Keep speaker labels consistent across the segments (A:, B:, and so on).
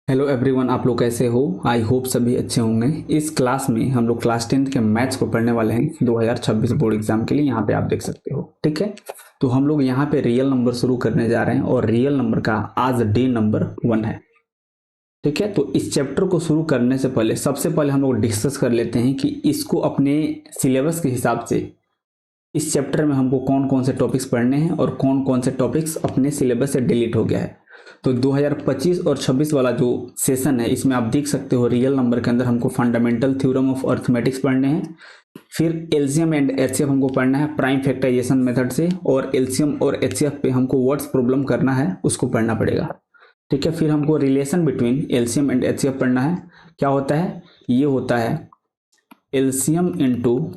A: Hello everyone, आप लोग कैसे हो? आई होप सभी अच्छे होंगे। इस क्लास में हम लोग क्लास 10th के मैथ्स को पढ़ने वाले हैं 2026 बोर्ड एग्जाम के लिए। यहाँ पे आप देख सकते हो, ठीक है। तो हम लोग यहाँ पे रियल नंबर शुरू करने जा रहे हैं और रियल नंबर का आज डे नंबर 1 है, ठीक है। तो इस चैप्टर को शुरू करने से पहले सबसे पहले हम लोग डिस्कस कर लेते हैं कि इसको अपने सिलेबस के हिसाब से इस चैप्टर में हमको कौन कौन से टॉपिक्स पढ़ने हैं और कौन कौन से टॉपिक्स अपने सिलेबस से डिलीट हो गया है। तो 2025 और 26 वाला जो सेशन है, इसमें आप देख सकते हो रियल नंबर के अंदर हमको फंडामेंटल थ्योरम ऑफ अर्थमेटिक्स पढ़ने हैं, फिर एलसीएम एंड एचसीएफ हमको पढ़ना है प्राइम फैक्टराइजेशन मेथड से, और एलसीएम और एचसीएफ पे हमको वर्ड्स प्रॉब्लम करना है, उसको पढ़ना पड़ेगा, ठीक है। फिर हमको relation between LCM and HCF पढ़ना है। क्या होता है? ये होता है LCM into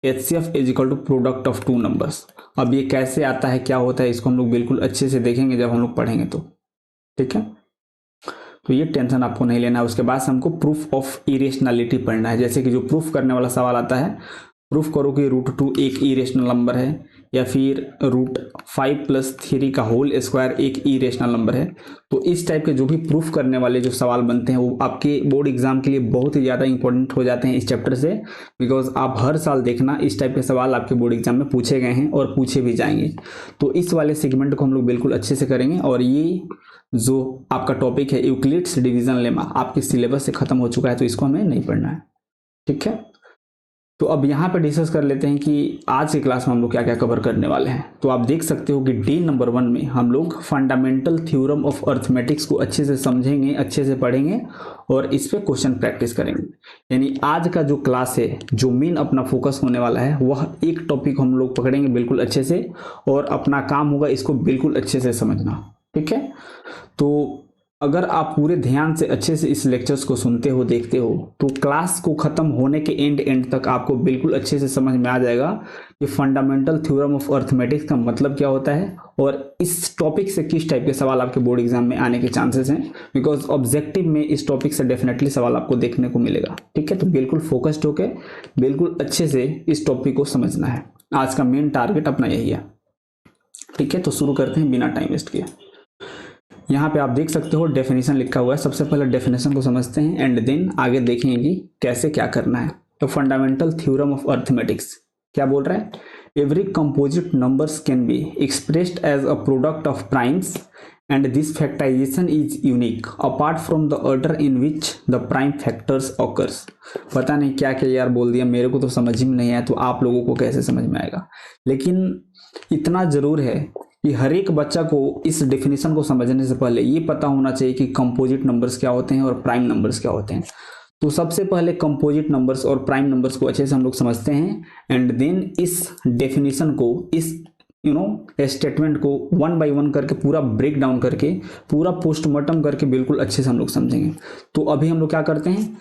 A: HCF is equal to product of two numbers. अब ये कैसे आता है, क्या होता है, इसको हम लोग बिल्कुल अच्छे से देखेंगे जब हम लोग पढ़ेंगे तो, ठीक है। तो ये टेंशन आपको नहीं लेना है। उसके बाद हमको प्रूफ ऑफ इरेशनलिटी पढ़ना है। जैसे कि जो प्रूफ करने वाला सवाल आता है, प्रूफ करो कि √2 एक इरेशनल नंबर है, या फिर √5 + 3 का होल स्क्वायर एक इरेशनल नंबर है। तो इस टाइप के जो भी प्रूफ करने वाले जो सवाल बनते हैं वो आपके बोर्ड एग्जाम के लिए बहुत ही ज़्यादा इंपॉर्टेंट हो जाते हैं इस चैप्टर से। बिकॉज आप हर साल देखना इस टाइप के सवाल आपके बोर्ड एग्जाम में पूछे गए हैं और पूछे भी जाएंगे। तो इस वाले सेगमेंट को हम लोग बिल्कुल अच्छे से करेंगे। और ये जो आपका टॉपिक है यूक्लिड्स डिवीजन लेमा, आपके सिलेबस से खत्म हो चुका है, तो इसको हमें नहीं पढ़ना है, ठीक है। तो अब यहाँ पर डिस्कस कर लेते हैं कि आज की क्लास में हम लोग क्या क्या कवर करने वाले हैं। तो आप देख सकते हो कि डे नंबर 1 में हम लोग फंडामेंटल थ्योरम ऑफ अर्थमेटिक्स को अच्छे से समझेंगे, अच्छे से पढ़ेंगे और इस पे क्वेश्चन प्रैक्टिस करेंगे। यानी आज का जो क्लास है, जो मेन अपना फोकस होने वाला है, वह एक टॉपिक हम लोग पकड़ेंगे बिल्कुल अच्छे से, और अपना काम होगा इसको बिल्कुल अच्छे से समझना, ठीक है। तो अगर आप पूरे ध्यान से अच्छे से इस लेक्चर्स को सुनते हो, देखते हो, तो क्लास को खत्म होने के एंड तक आपको बिल्कुल अच्छे से समझ में आ जाएगा कि फंडामेंटल थ्योरम ऑफ अर्थमेटिक्स का मतलब क्या होता है और इस टॉपिक से किस टाइप के सवाल आपके बोर्ड एग्जाम में आने के चांसेस हैं। बिकॉज ऑब्जेक्टिव में इस टॉपिक से डेफिनेटली सवाल आपको देखने को मिलेगा, ठीक है। तो बिल्कुल फोकस्ड होकर बिल्कुल अच्छे से इस टॉपिक को समझना है। आज का मेन टारगेट अपना यही है, ठीक है। तो शुरू करते हैं बिना टाइम वेस्ट किए। यहाँ पे आप देख सकते हो डेफिनेशन लिखा हुआ है। सबसे पहले डेफिनेशन को समझते हैं एंड देन आगे देखेंगे कि कैसे क्या करना है। तो फंडामेंटल थ्योरम ऑफ अर्थमेटिक्स क्या बोल रहा है? Every composite numbers can be expressed as a product of primes and this factorisation is unique apart from the order in which the prime factors occurs. पता नहीं क्या क्या यार बोल दिया, मेरे को तो समझ ही में नहीं आया, तो आप लोगों को कैसे समझ में आएगा। लेकिन इतना जरूर है कि हर एक बच्चा को इस डेफिनेशन को समझने से पहले ये पता होना चाहिए कि कंपोजिट नंबर्स क्या होते हैं और प्राइम नंबर्स क्या होते हैं। तो सबसे पहले कंपोजिट नंबर्स और प्राइम नंबर्स को अच्छे से हम लोग समझते हैं एंड देन इस डेफिनेशन को, इस स्टेटमेंट को 1 by 1 करके पूरा ब्रेक डाउन करके, पूरा पोस्टमार्टम करके बिल्कुल अच्छे से हम लोग समझेंगे। तो अभी हम लोग क्या करते हैं,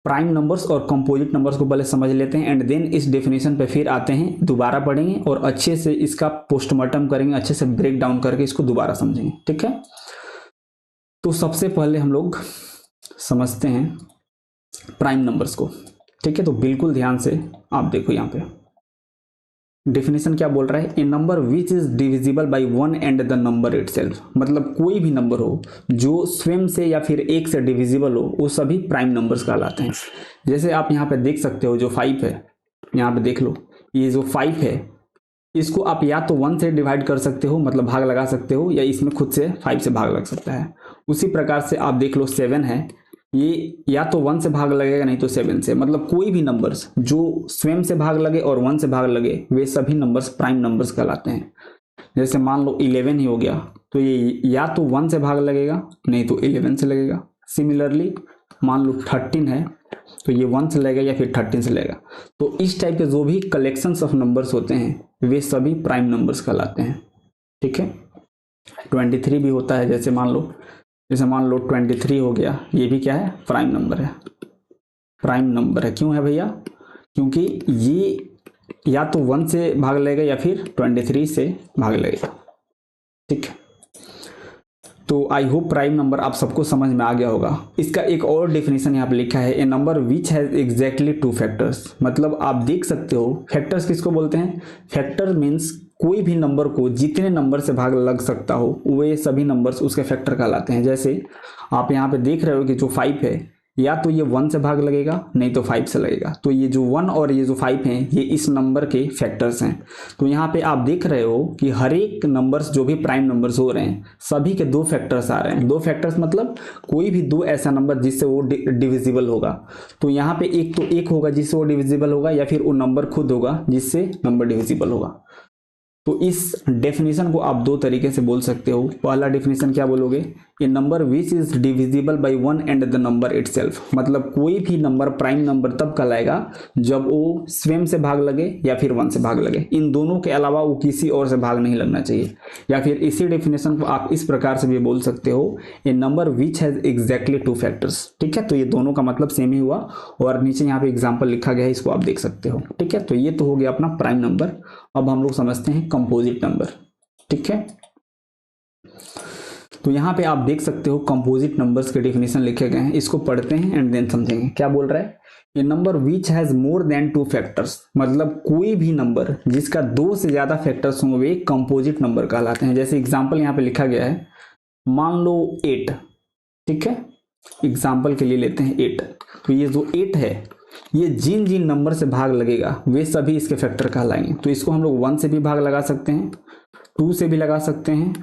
A: प्राइम नंबर्स और कंपोजिट नंबर्स को पहले समझ लेते हैं एंड देन इस डेफिनेशन पे फिर आते हैं, दोबारा पढ़ेंगे और अच्छे से इसका पोस्टमार्टम करेंगे, अच्छे से ब्रेक डाउन करके इसको दोबारा समझेंगे, ठीक है। तो सबसे पहले हम लोग समझते हैं प्राइम नंबर्स को, ठीक है। तो बिल्कुल ध्यान से आप देखो, यहाँ पे डेफिनेशन क्या बोल रहा है? A number which is divisible by 1 and the number itself. मतलब कोई भी नंबर हो जो स्वयं से या फिर एक से डिविजिबल हो, वो सभी प्राइम नंबर्स कहलाते हैं। जैसे आप यहाँ पे देख सकते हो जो 5 है, यहाँ पे देख लो, ये जो 5 है इसको आप या तो 1 से डिवाइड कर सकते हो, मतलब भाग लगा सकते हो, या इसमें खुद से 5 से भाग लग सकता है। उसी प्रकार से आप देख लो 7 है, ये या तो 1 से भाग लगेगा नहीं तो 7 से। मतलब कोई भी नंबर्स जो स्वयं से भाग लगे और 1 से भाग लगे, वे सभी नंबर्स प्राइम नंबर्स कहलाते हैं। जैसे मान लो 11 ही हो गया, तो ये या तो 1 से भाग लगेगा नहीं तो 11 से लगेगा। सिमिलरली मान लो 13 है, तो ये 1 से लगेगा या फिर 13 से लगेगा। तो इस टाइप के जो भी कलेक्शंस ऑफ नंबर्स होते हैं वे सभी प्राइम नंबर्स कहलाते हैं, ठीक है। 23 भी होता है, जैसे मान लो 23 हो गया, ये भी क्या है? प्राइम नंबर है। प्राइम नंबर है क्यों है भैया? क्योंकि ये या तो 1 से भाग लगेगा या फिर 23 से भाग लगेगा, ठीक है। तो आई होप प्राइम नंबर आप सबको समझ में आ गया होगा। इसका एक और डेफिनेशन यहाँ पे लिखा है, a number which has exactly 2 factors. मतलब आप देख सकते हो फैक्टर्स किसको बोलते हैं? फैक्टर मीन्स कोई भी नंबर को जितने नंबर से भाग लग सकता हो वे सभी नंबर्स उसके फैक्टर कहलाते हैं। जैसे आप यहाँ पे देख रहे हो कि जो 5 है या तो ये 1 से भाग लगेगा नहीं तो 5 से लगेगा। तो ये जो 1 और ये जो 5 हैं ये इस नंबर के फैक्टर्स हैं। तो यहाँ पे आप देख रहे हो कि हर एक नंबर्स जो भी प्राइम नंबर्स हो रहे हैं सभी के 2 फैक्टर्स आ रहे हैं। 2 फैक्टर्स मतलब कोई भी 2 ऐसा नंबर जिससे वो डिविजिबल होगा। तो यहाँ पे एक तो 1 होगा जिससे वो डिविजिबल होगा, या फिर वो नंबर खुद होगा जिससे नंबर डिविजिबल होगा। तो इस डेफिनेशन को आप 2 तरीके से बोल सकते हो। पहला डेफिनेशन क्या बोलोगे, a number which is divisible by 1 and the number itself, मतलब कोई भी नंबर प्राइम नंबर तब कहलाएगा जब वो स्वयं से भाग लगे या फिर 1 से भाग लगे। इन दोनों के अलावा वो किसी और से भाग नहीं लगना चाहिए। या फिर इसी डेफिनेशन को आप इस प्रकार से भी बोल सकते हो, a number which has exactly 2 factors. ठीक है, तो ये दोनों का मतलब सेम ही हुआ और नीचे यहाँ पे एग्जाम्पल लिखा गया है, इसको आप देख सकते हो। ठीक है, तो ये तो हो गया अपना प्राइम नंबर। अब हम लोग समझते हैं कंपोजिट नंबर। ठीक है, तो यहाँ पे आप देख सकते हो कंपोजिट नंबर्स के डेफिनेशन लिखे गए हैं, इसको पढ़ते हैं एंड देन समझेंगे। क्या बोल रहा है, a number which has more than 2 factors, मतलब कोई भी नंबर जिसका 2 से ज्यादा फैक्टर्स हों वे कंपोजिट नंबर कहलाते हैं। जैसे एग्जाम्पल यहाँ पे लिखा गया है, मान लो 8। ठीक है, एग्जाम्पल के लिए लेते हैं 8। तो ये जो 8 है ये जिन जिन नंबर से भाग लगेगा वे सभी इसके फैक्टर कहलाएंगे। तो इसको हम लोग 1 से भी भाग लगा सकते हैं, 2 से भी लगा सकते हैं,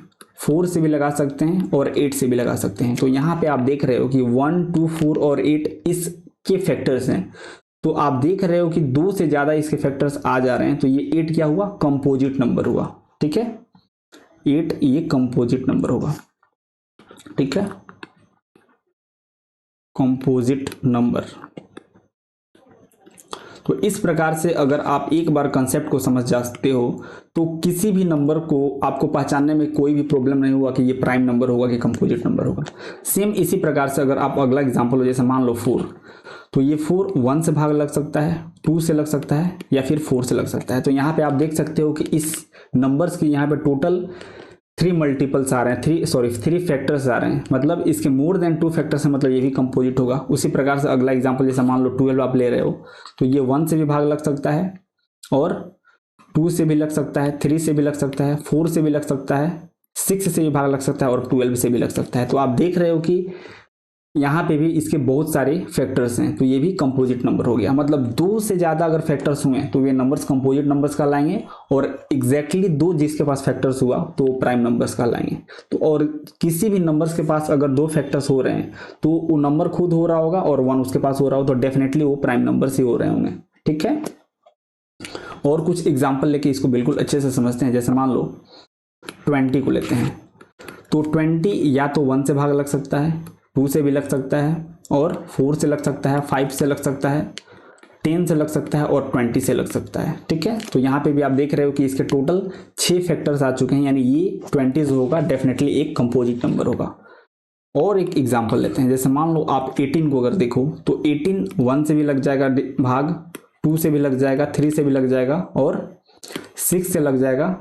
A: 4 से भी लगा सकते हैं और 8 से भी लगा सकते हैं। तो यहाँ पे आप देख रहे हो कि 1, 2, 4 और 8 इसके फैक्टर्स हैं। तो आप देख रहे हो कि 2 से ज्यादा इसके फैक्टर्स आ जा रहे हैं, तो ये 8 क्या हुआ, कंपोजिट नंबर हुआ। ठीक है, 8 ये कंपोजिट नंबर होगा। ठीक है, कंपोजिट नंबर। तो इस प्रकार से अगर आप एक बार कंसेप्ट को समझ जाते हो तो किसी भी नंबर को आपको पहचानने में कोई भी प्रॉब्लम नहीं हुआ कि ये प्राइम नंबर होगा कि कंपोजिट नंबर होगा। सेम इसी प्रकार से अगर आप अगला एग्जांपल हो, जैसे मान लो 4, तो ये 4 1 से भाग लग सकता है, 2 से लग सकता है या फिर 4 से लग सकता है। तो यहाँ पे आप देख सकते हो कि इस नंबर्स की यहाँ पे टोटल 3 मल्टीपल्स आ रहे हैं, 3 फैक्टर्स आ रहे हैं, मतलब इसके मोर देन 2 फैक्टर्स है, मतलब ये भी कंपोजिट होगा। उसी प्रकार से अगला एग्जांपल जैसे मान लो 12 आप ले रहे हो, तो ये 1 से भी भाग लग सकता है और 2 से भी लग सकता है, 3 से भी लग सकता है, 4 से भी लग सकता है, 6 से भी भाग लग सकता है और 12 से भी लग सकता है। तो आप देख रहे हो कि यहाँ पे भी इसके बहुत सारे फैक्टर्स हैं, तो ये भी कंपोजिट नंबर हो गया। मतलब 2 से ज्यादा अगर फैक्टर्स हुए तो ये नंबर्स कंपोजिट नंबर्स कहलाएंगे, और एग्जैक्टली 2 जिसके पास फैक्टर्स हुआ तो प्राइम नंबर्स कहलाएंगे। तो और किसी भी नंबर्स के पास अगर 2 फैक्टर्स हो रहे हैं तो वो नंबर खुद हो रहा होगा और 1 उसके पास हो रहा हो, तो डेफिनेटली वो प्राइम नंबर्स ही हो रहे होंगे। ठीक है, और कुछ एग्जाम्पल लेके इसको बिल्कुल अच्छे से समझते हैं। जैसे मान लो 20 को लेते हैं, तो 20 या तो 1 से भाग लग सकता है, 2 से भी लग सकता है और 4 से लग सकता है, 5 से लग सकता है, 10 से लग सकता है और 20 से लग सकता है। ठीक है, तो यहाँ पे भी आप देख रहे हो कि इसके टोटल 6 फैक्टर्स आ चुके हैं, यानी ये 20 जो होगा डेफिनेटली एक कंपोजिट नंबर होगा। और एक एग्जांपल लेते हैं, जैसे मान लो आप 18 को अगर देखो तो 18 1 से भी लग जाएगा भाग, 2 से भी लग जाएगा, 3 से भी लग जाएगा और 6 से लग जाएगा,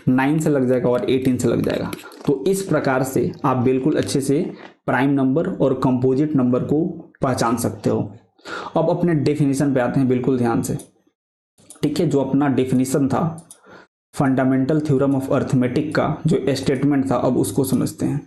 A: 9 से लग जाएगा और 18 से लग जाएगा। तो इस प्रकार से आप बिल्कुल अच्छे से प्राइम नंबर और कंपोजिट नंबर को पहचान सकते हो। अब अपने डेफिनेशन पे आते हैं, बिल्कुल ध्यान से। ठीक है, जो अपना डेफिनेशन था फंडामेंटल थ्योरम ऑफ अर्थमेटिक का जो स्टेटमेंट था, अब उसको समझते हैं।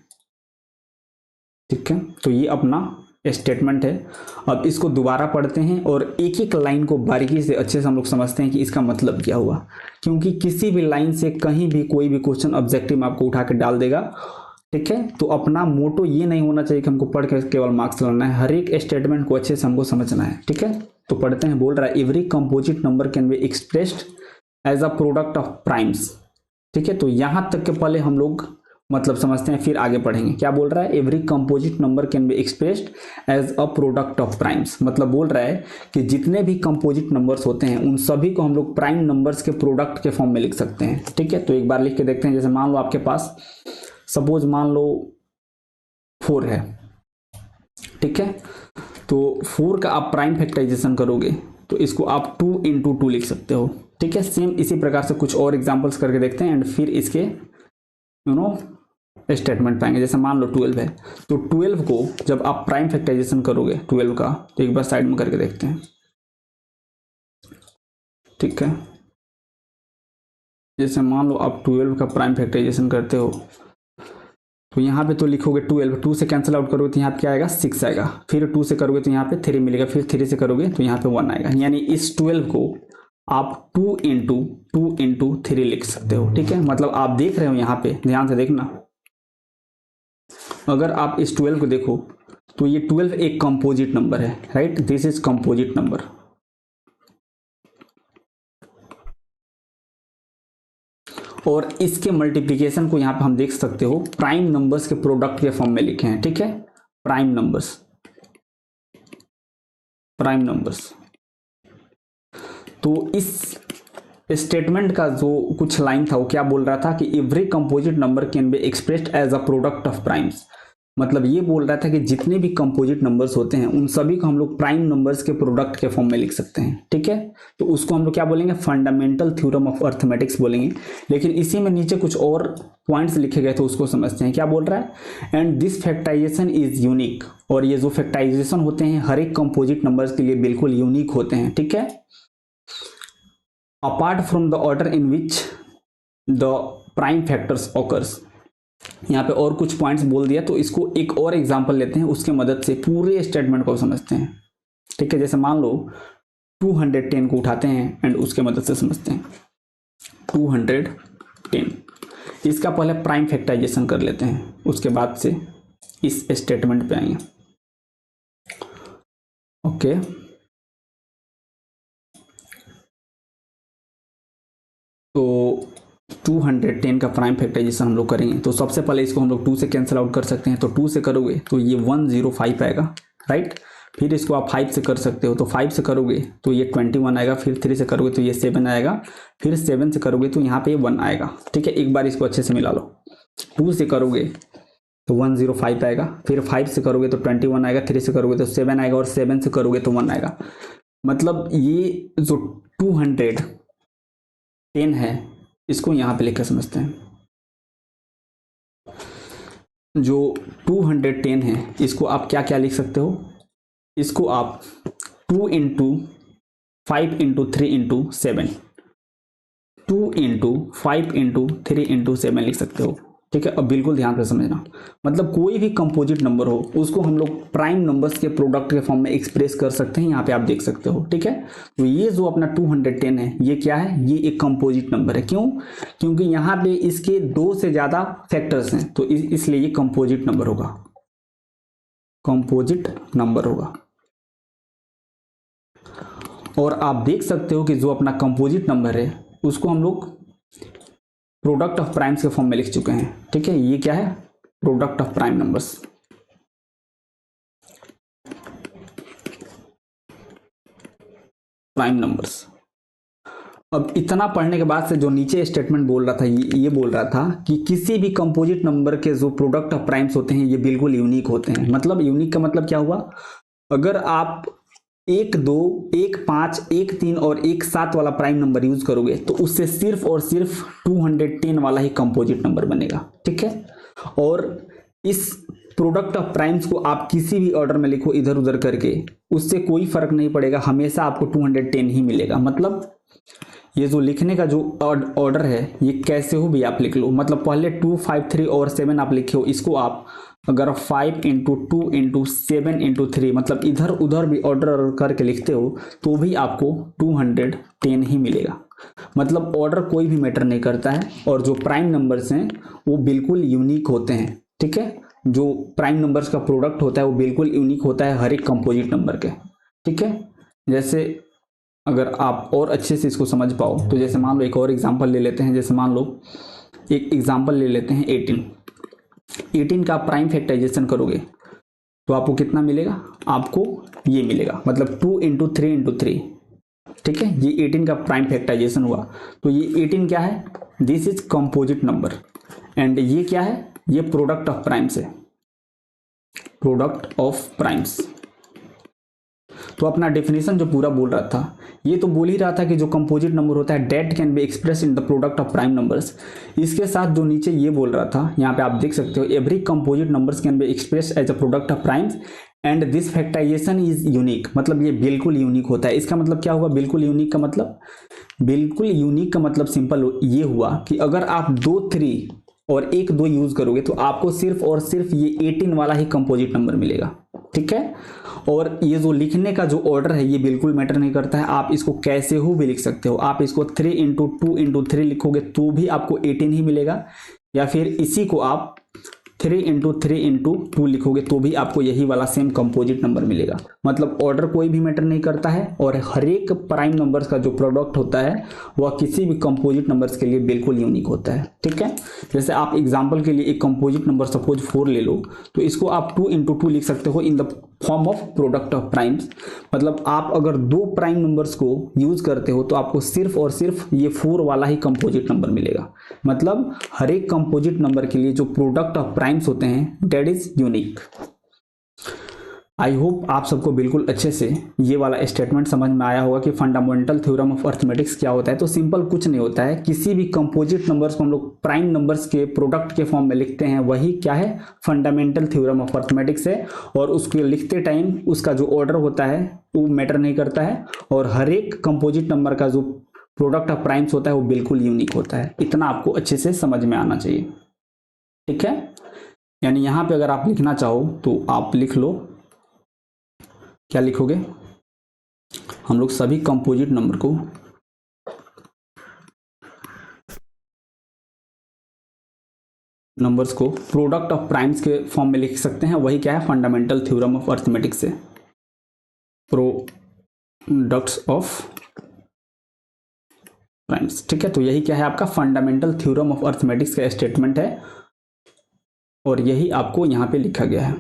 A: ठीक है, तो ये अपना स्टेटमेंट है। अब इसको दोबारा पढ़ते हैं और एक एक लाइन को बारीकी से अच्छे से हम लोग समझते हैं कि इसका मतलब क्या हुआ, क्योंकि किसी भी लाइन से कहीं भी कोई भी क्वेश्चन ऑब्जेक्टिव में आपको उठा के डाल देगा। ठीक है, तो अपना मोटो ये नहीं होना चाहिए कि हमको पढ़ के केवल मार्क्स लाना है, हर एक स्टेटमेंट को अच्छे से हमको समझना है। ठीक है, तो पढ़ते हैं। बोल रहा है every composite number can be expressed as a product of primes. ठीक है, तो यहां तक के पहले हम लोग मतलब समझते हैं, फिर आगे पढ़ेंगे। क्या बोल रहा है, every composite number can be expressed as a product of primes, मतलब बोल रहा है कि जितने भी कंपोजिट नंबर्स होते हैं उन सभी को हम लोग प्राइम नंबर्स के प्रोडक्ट के फॉर्म में लिख सकते हैं। ठीक है, तो एक बार लिख के देखते हैं। जैसे मान लो आपके पास सपोज मान लो 4 है। ठीक है, तो 4 का आप प्राइम फैक्टराइजेशन करोगे तो इसको आप 2 into 2 लिख सकते हो। ठीक है, सेम इसी प्रकार से कुछ और एग्जांपल्स करके देखते हैं एंड फिर इसके स्टेटमेंट पाएंगे। जैसे मान लो 12 है, तो 12 को जब आप प्राइम फैक्टराइजेशन करोगे 12 का, तो एक बार साइड में करके देखते हैं। ठीक है, जैसे मान लो आप 12 का प्राइम फैक्टराइजेशन करते हो तो यहाँ पे तो लिखोगे 12, 2 से कैंसिल आउट करोगे तो यहाँ पे क्या आएगा 6 आएगा, फिर 2 से करोगे तो यहाँ पे 3 मिलेगा, फिर 3 से करोगे तो यहाँ पे 1 आएगा। यानी इस 12 को आप 2 into 3 लिख सकते हो। ठीक है, मतलब आप देख रहे हो यहाँ पे ध्यान से देखना, अगर आप इस 12 को देखो तो ये 12 एक कंपोजिट नंबर है, right, this is composite number. और इसके मल्टीप्लिकेशन को यहाँ पे हम देख सकते हो प्राइम नंबर्स के प्रोडक्ट के फॉर्म में लिखे हैं। ठीक है, प्राइम नंबर्स, प्राइम नंबर्स। तो इस स्टेटमेंट का जो कुछ लाइन था वो क्या बोल रहा था कि every composite number can be expressed as a product of primes. मतलब ये बोल रहा था कि जितने भी कंपोजिट नंबर्स होते हैं उन सभी को हम लोग प्राइम नंबर्स के प्रोडक्ट के फॉर्म में लिख सकते हैं। ठीक है, तो उसको हम लोग क्या बोलेंगे, फंडामेंटल थ्योरम ऑफ अर्थमेटिक्स बोलेंगे। लेकिन इसी में नीचे कुछ और पॉइंट्स लिखे गए तो उसको समझते हैं। क्या बोल रहा है, and this factorisation is unique. और ये जो फैक्टराइजेशन होते हैं हर एक कंपोजिट नंबर्स के लिए बिल्कुल यूनिक होते हैं। ठीक है, apart from the order in which the prime factors occurs. यहाँ पे और कुछ पॉइंट्स बोल दिया, तो इसको एक और एग्जांपल लेते हैं, उसके मदद से पूरे स्टेटमेंट को समझते हैं। ठीक है, जैसे मान लो 210 को उठाते हैं एंड उसके मदद से समझते हैं 210। इसका पहले प्राइम फैक्टराइजेशन कर लेते हैं, उसके बाद से इस स्टेटमेंट पे आएंगे। ओके, तो 210 का प्राइम फैक्टराइजेशन हम लोग करेंगे। तो सबसे पहले इसको हम लोग 2 से कैंसिल आउट कर सकते हैं, तो 2 से करोगे तो ये 105 आएगा, राइट। फिर इसको आप 5 से कर सकते हो, तो 5 से करोगे तो ये 21 आएगा, फिर 3 से करोगे तो ये 7 आएगा, फिर 7 से करोगे तो यहाँ पे 1 आएगा। ठीक है, एक बार इसको अच्छे से मिला लो। 2 से करोगे तो 105 आएगा, फिर 5 से करोगे तो 21 आएगा, 3 से करोगे तो 7 आएगा, और 7 से करोगे तो 1 आएगा। मतलब ये जो 210 है इसको यहाँ पे लिखकर समझते हैं। जो 210 है इसको आप क्या क्या लिख सकते हो, इसको आप 2 into 5 into 3 into 7, 2 into 5 into 3 into 7 लिख सकते हो। ठीक है, अब बिल्कुल ध्यान से समझना, मतलब कोई भी कंपोजिट नंबर हो उसको हम लोग प्राइम नंबर्स के प्रोडक्ट के फॉर्म में एक्सप्रेस कर सकते हैं। यहाँ पे आप देख सकते हो। ठीक है, तो ये जो अपना 210 है ये क्या है, ये एक कंपोजिट नंबर है। क्यों, क्योंकि यहाँ पे इसके 2 से ज्यादा फैक्टर्स हैं, तो इसलिए ये कंपोजिट नंबर होगा, कंपोजिट नंबर होगा। और आप देख सकते हो कि जो अपना कंपोजिट नंबर है उसको हम लोग प्रोडक्ट ऑफ प्राइम्स के फॉर्म में लिख चुके हैं। ठीक है, ये क्या है, product of prime numbers. Prime numbers. अब इतना पढ़ने के बाद से जो नीचे स्टेटमेंट बोल रहा था ये बोल रहा था कि किसी भी कंपोजिट नंबर के जो प्रोडक्ट ऑफ प्राइम्स होते हैं ये बिल्कुल यूनिक होते हैं। मतलब यूनिक का मतलब क्या हुआ, अगर आप 1 2 1 5 1 3 और 1 7 वाला प्राइम नंबर यूज करोगे तो उससे सिर्फ और सिर्फ 210 वाला ही कंपोजिट नंबर बनेगा। ठीक है, और इस प्रोडक्ट ऑफ प्राइम्स को आप किसी भी ऑर्डर में लिखो इधर उधर करके, उससे कोई फर्क नहीं पड़ेगा, हमेशा आपको 210 ही मिलेगा। मतलब ये जो लिखने का जो ऑर्डर है ये कैसे हो भी आप लिख लो, मतलब पहले 2 5 3 और 7 आप लिखे हो, इसको आप अगर 5 into 2 into 7 into 3 मतलब इधर उधर भी ऑर्डर करके लिखते हो तो भी आपको 210 ही मिलेगा। मतलब ऑर्डर कोई भी मैटर नहीं करता है, और जो प्राइम नंबर्स हैं वो बिल्कुल यूनिक होते हैं। ठीक है, जो प्राइम नंबर्स का प्रोडक्ट होता है वो बिल्कुल यूनिक होता है हर एक कंपोजिट नंबर के। ठीक है, जैसे अगर आप और अच्छे से इसको समझ पाओ तो जैसे मान लो एक और एग्जांपल ले लेते हैं। जैसे मान लो एक एग्जांपल ले लेते हैं 18 का प्राइम फैक्टराइजेशन करोगे तो आपको कितना मिलेगा, आपको ये मिलेगा, मतलब 2 into 3 into 3। ठीक है, ये 18 का प्राइम फैक्टराइजेशन हुआ, तो ये 18 क्या है, this is composite number, and ये क्या है, ये प्रोडक्ट ऑफ प्राइम्स है, प्रोडक्ट ऑफ प्राइम्स। तो अपना डेफिनेशन जो पूरा बोल रहा था ये तो बोल ही रहा था कि जो कंपोजिट नंबर होता है date can be express in the product of prime numbers. इसके साथ जो नीचे ये बोल रहा था, यहाँ पे आप देख सकते हो, every composite numbers can be express as a product of primes and this factorisation is unique. मतलब ये बिल्कुल यूनिक होता है। इसका मतलब क्या होगा, बिल्कुल यूनिक का मतलब, बिल्कुल यूनिक का मतलब सिंपल ये हुआ कि अगर आप 2 3 और 1 2 यूज करोगे तो आपको सिर्फ और सिर्फ ये 18 वाला ही कंपोजिट नंबर मिलेगा। ठीक है, और ये जो लिखने का जो ऑर्डर है ये बिल्कुल मैटर नहीं करता है, आप इसको कैसे हो भी लिख सकते हो। आप इसको 3 इंटू 2 इंटू 3 लिखोगे तो भी आपको 18 ही मिलेगा, या फिर इसी को आप 3 इंटू 3 इंटू 2 लिखोगे तो भी आपको यही वाला सेम कंपोजिट नंबर मिलेगा। मतलब ऑर्डर कोई भी मैटर नहीं करता है, और हर एक प्राइम नंबर्स का जो प्रोडक्ट होता है वह किसी भी कंपोजिट नंबर्स के लिए बिल्कुल यूनिक होता है। ठीक है, जैसे आप एग्जांपल के लिए एक कंपोजिट नंबर सपोज 4 ले लो, तो इसको आप 2 इंटू 2 लिख सकते हो इन the form of product of primes. मतलब आप अगर 2 प्राइम नंबर्स को यूज करते हो तो आपको सिर्फ और सिर्फ ये 4 वाला ही कंपोजिट नंबर मिलेगा। मतलब हर एक कंपोजिट नंबर के लिए जो प्रोडक्ट ऑफ प्राइम्स होते हैं that is unique. I hope आप सबको बिल्कुल अच्छे से ये वाला स्टेटमेंट समझ में आया होगा कि फंडामेंटल थ्योरम ऑफ अर्थमेटिक्स क्या होता है। तो सिंपल कुछ नहीं होता है, किसी भी कंपोजिट नंबर्स को हम लोग प्राइम नंबर्स के प्रोडक्ट के फॉर्म में लिखते हैं, वही क्या है, फंडामेंटल थ्योरम ऑफ अर्थमेटिक्स है। और उसको लिखते टाइम उसका जो ऑर्डर होता है वो मैटर नहीं करता है, और हर एक कंपोजिट नंबर का जो प्रोडक्ट ऑफ प्राइम्स होता है वो बिल्कुल यूनिक होता है। इतना आपको अच्छे से समझ में आना चाहिए। ठीक है, यानी यहाँ पे अगर आप लिखना चाहो तो आप लिख लो, क्या लिखोगे, हम लोग सभी कंपोजिट नंबर को प्रोडक्ट ऑफ प्राइम्स के फॉर्म में लिख सकते हैं, वही क्या है, फंडामेंटल थ्योरम ऑफ अर्थमेटिक्स से प्रोडक्ट्स ऑफ प्राइम्स। ठीक है, तो यही क्या है, आपका फंडामेंटल थ्योरम ऑफ अर्थमेटिक्स का स्टेटमेंट है, और यही आपको यहां पे लिखा गया है।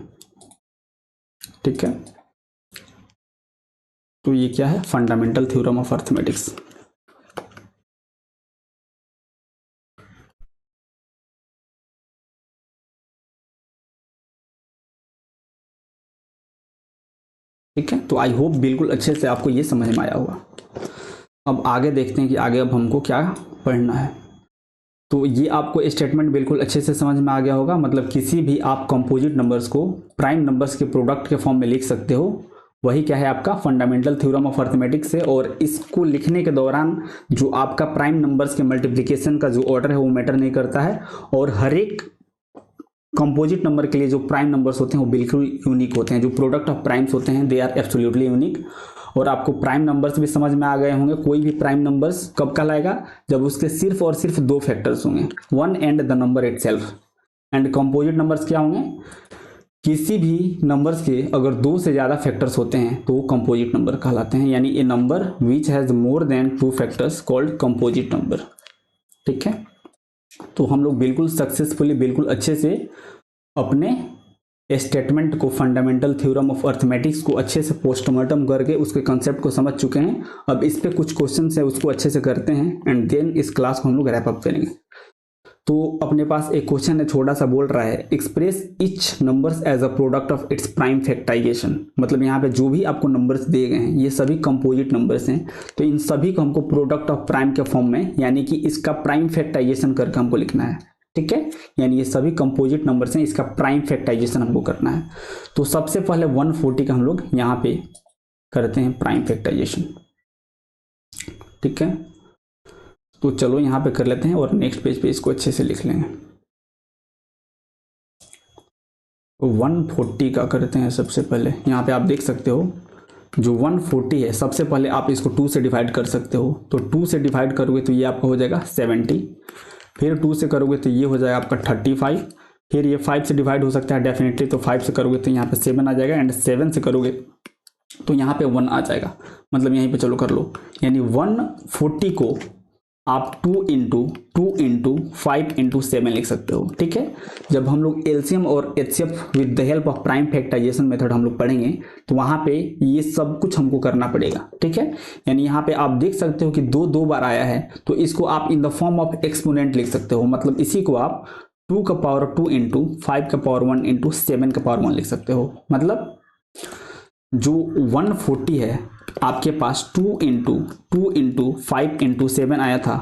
A: ठीक है, तो ये क्या है, फंडामेंटल थ्योरम ऑफ अर्थमेटिक्स। ठीक है, तो आई होप बिल्कुल अच्छे से आपको ये समझ में आया होगा। अब आगे देखते हैं कि आगे अब हमको क्या पढ़ना है। तो ये आपको स्टेटमेंट बिल्कुल अच्छे से समझ में आ गया होगा। मतलब किसी भी आप कंपोजिट नंबर्स को प्राइम नंबर्स के प्रोडक्ट के फॉर्म में लिख सकते हो, वही क्या है, आपका फंडामेंटल थ्योरम ऑफ अर्थमेटिक्स है। और इसको लिखने के दौरान जो आपका प्राइम नंबर्स के मल्टीप्लिकेशन का जो ऑर्डर है वो मैटर नहीं करता है, और हर एक कंपोजिट नंबर के लिए जो प्राइम नंबर्स होते हैं वो बिल्कुल यूनिक होते हैं। जो प्रोडक्ट ऑफ प्राइम्स होते हैं दे आर एब्सोल्युटली यूनिक। और आपको प्राइम नंबर्स भी समझ में आ गए होंगे। कोई भी प्राइम नंबर्स कब कहलाएगा, जब उसके सिर्फ और सिर्फ 2 फैक्टर्स होंगे, 1 and the number itself. And composite numbers क्या होंगे, किसी भी नंबर्स के अगर 2 से ज्यादा फैक्टर्स होते हैं तो वो कंपोजिट नंबर कहलाते हैं। यानी a number which has more than 2 factors called composite number. ठीक है, तो हम लोग बिल्कुल सक्सेसफुली, बिल्कुल अच्छे से अपने स्टेटमेंट को, फंडामेंटल थ्योरम ऑफ अर्थमेटिक्स को अच्छे से पोस्टमार्टम करके उसके कंसेप्ट को समझ चुके हैं। अब इस पे कुछ क्वेश्चन है उसको अच्छे से करते हैं, एंड देन इस क्लास को हम लोग रैप अप करेंगे। तो अपने पास एक क्वेश्चन है, छोटा सा बोल रहा है, express each numbers as a product of its prime factorisation. मतलब यहाँ पे जो भी आपको नंबर्स दिए गए हैं ये सभी कंपोजिट नंबर्स हैं, तो इन सभी को हमको प्रोडक्ट ऑफ प्राइम के फॉर्म में, यानी कि इसका प्राइम फैक्टराइजेशन करके हमको लिखना है। ठीक है, यानी ये सभी कंपोजिट नंबर्स हैं, इसका प्राइम फैक्टराइजेशन हमको करना है। तो सबसे पहले 140 का हम लोग यहाँ पे करते हैं प्राइम फैक्टराइजेशन। ठीक है, तो चलो यहाँ पे कर लेते हैं और नेक्स्ट पेज पे इसको अच्छे से लिख लेंगे। तो 140 का करते हैं सबसे पहले। यहाँ पे आप देख सकते हो जो 140 है, सबसे पहले आप इसको 2 से डिवाइड कर सकते हो। तो 2 से डिवाइड करोगे तो ये आपका हो जाएगा 70, फिर 2 से करोगे तो ये हो जाएगा आपका 35, फिर ये 5 से डिवाइड हो सकता है डेफिनेटली, तो 5 से करोगे तो यहाँ पे 7 आ जाएगा, एंड 7 से करोगे तो यहाँ पे 1 आ जाएगा। मतलब यहीं पे चलो कर लो, यानी 140 को आप 2 इंटू 5 इंटू 7 लिख सकते हो। ठीक है, जब हम लोग एलसीएम और HCF with the help of prime factorisation method हम लोग पढ़ेंगे तो वहां पे ये सब कुछ हमको करना पड़ेगा। ठीक है, यानी यहाँ पे आप देख सकते हो कि 2 बार आया है, तो इसको आप in the form of exponent लिख सकते हो। मतलब इसी को आप 2 का पावर 2 इंटू 5 का पावर 1 इंटू 7 का पावर 1 लिख सकते हो। मतलब जो 140 है आपके पास 2 इंटू 5 इंटू 7 आया था।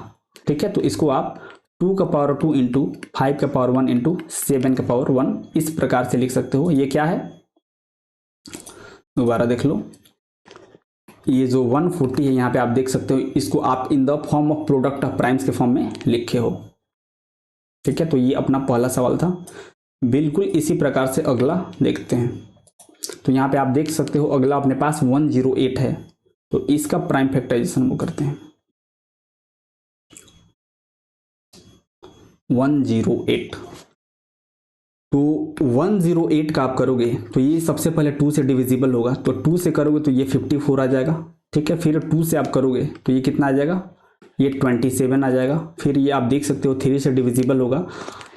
A: ठीक है, तो इसको आप 2 का पावर 2 इंटू 5 का पावर 1 इंटू 7 का पावर 1 इस प्रकार से लिख सकते हो। ये क्या है, दोबारा देख लो, ये जो 140 है यहाँ पे आप देख सकते हो, इसको आप in the form of product of primes के फॉर्म में लिखे हो। ठीक है, तो ये अपना पहला सवाल था। बिल्कुल इसी प्रकार से अगला देखते हैं। तो यहाँ पे आप देख सकते हो अगला अपने पास 108 है, तो इसका प्राइम फैक्टराइजेशन वो करते हैं। 108, तो 108 का आप करोगे तो ये सबसे पहले 2 से डिविजिबल होगा, तो 2 से करोगे तो ये 54 आ जाएगा। ठीक है, फिर 2 से आप करोगे तो ये कितना आ जाएगा, ये 27 आ जाएगा। फिर ये आप देख सकते हो 3 से डिविजिबल होगा।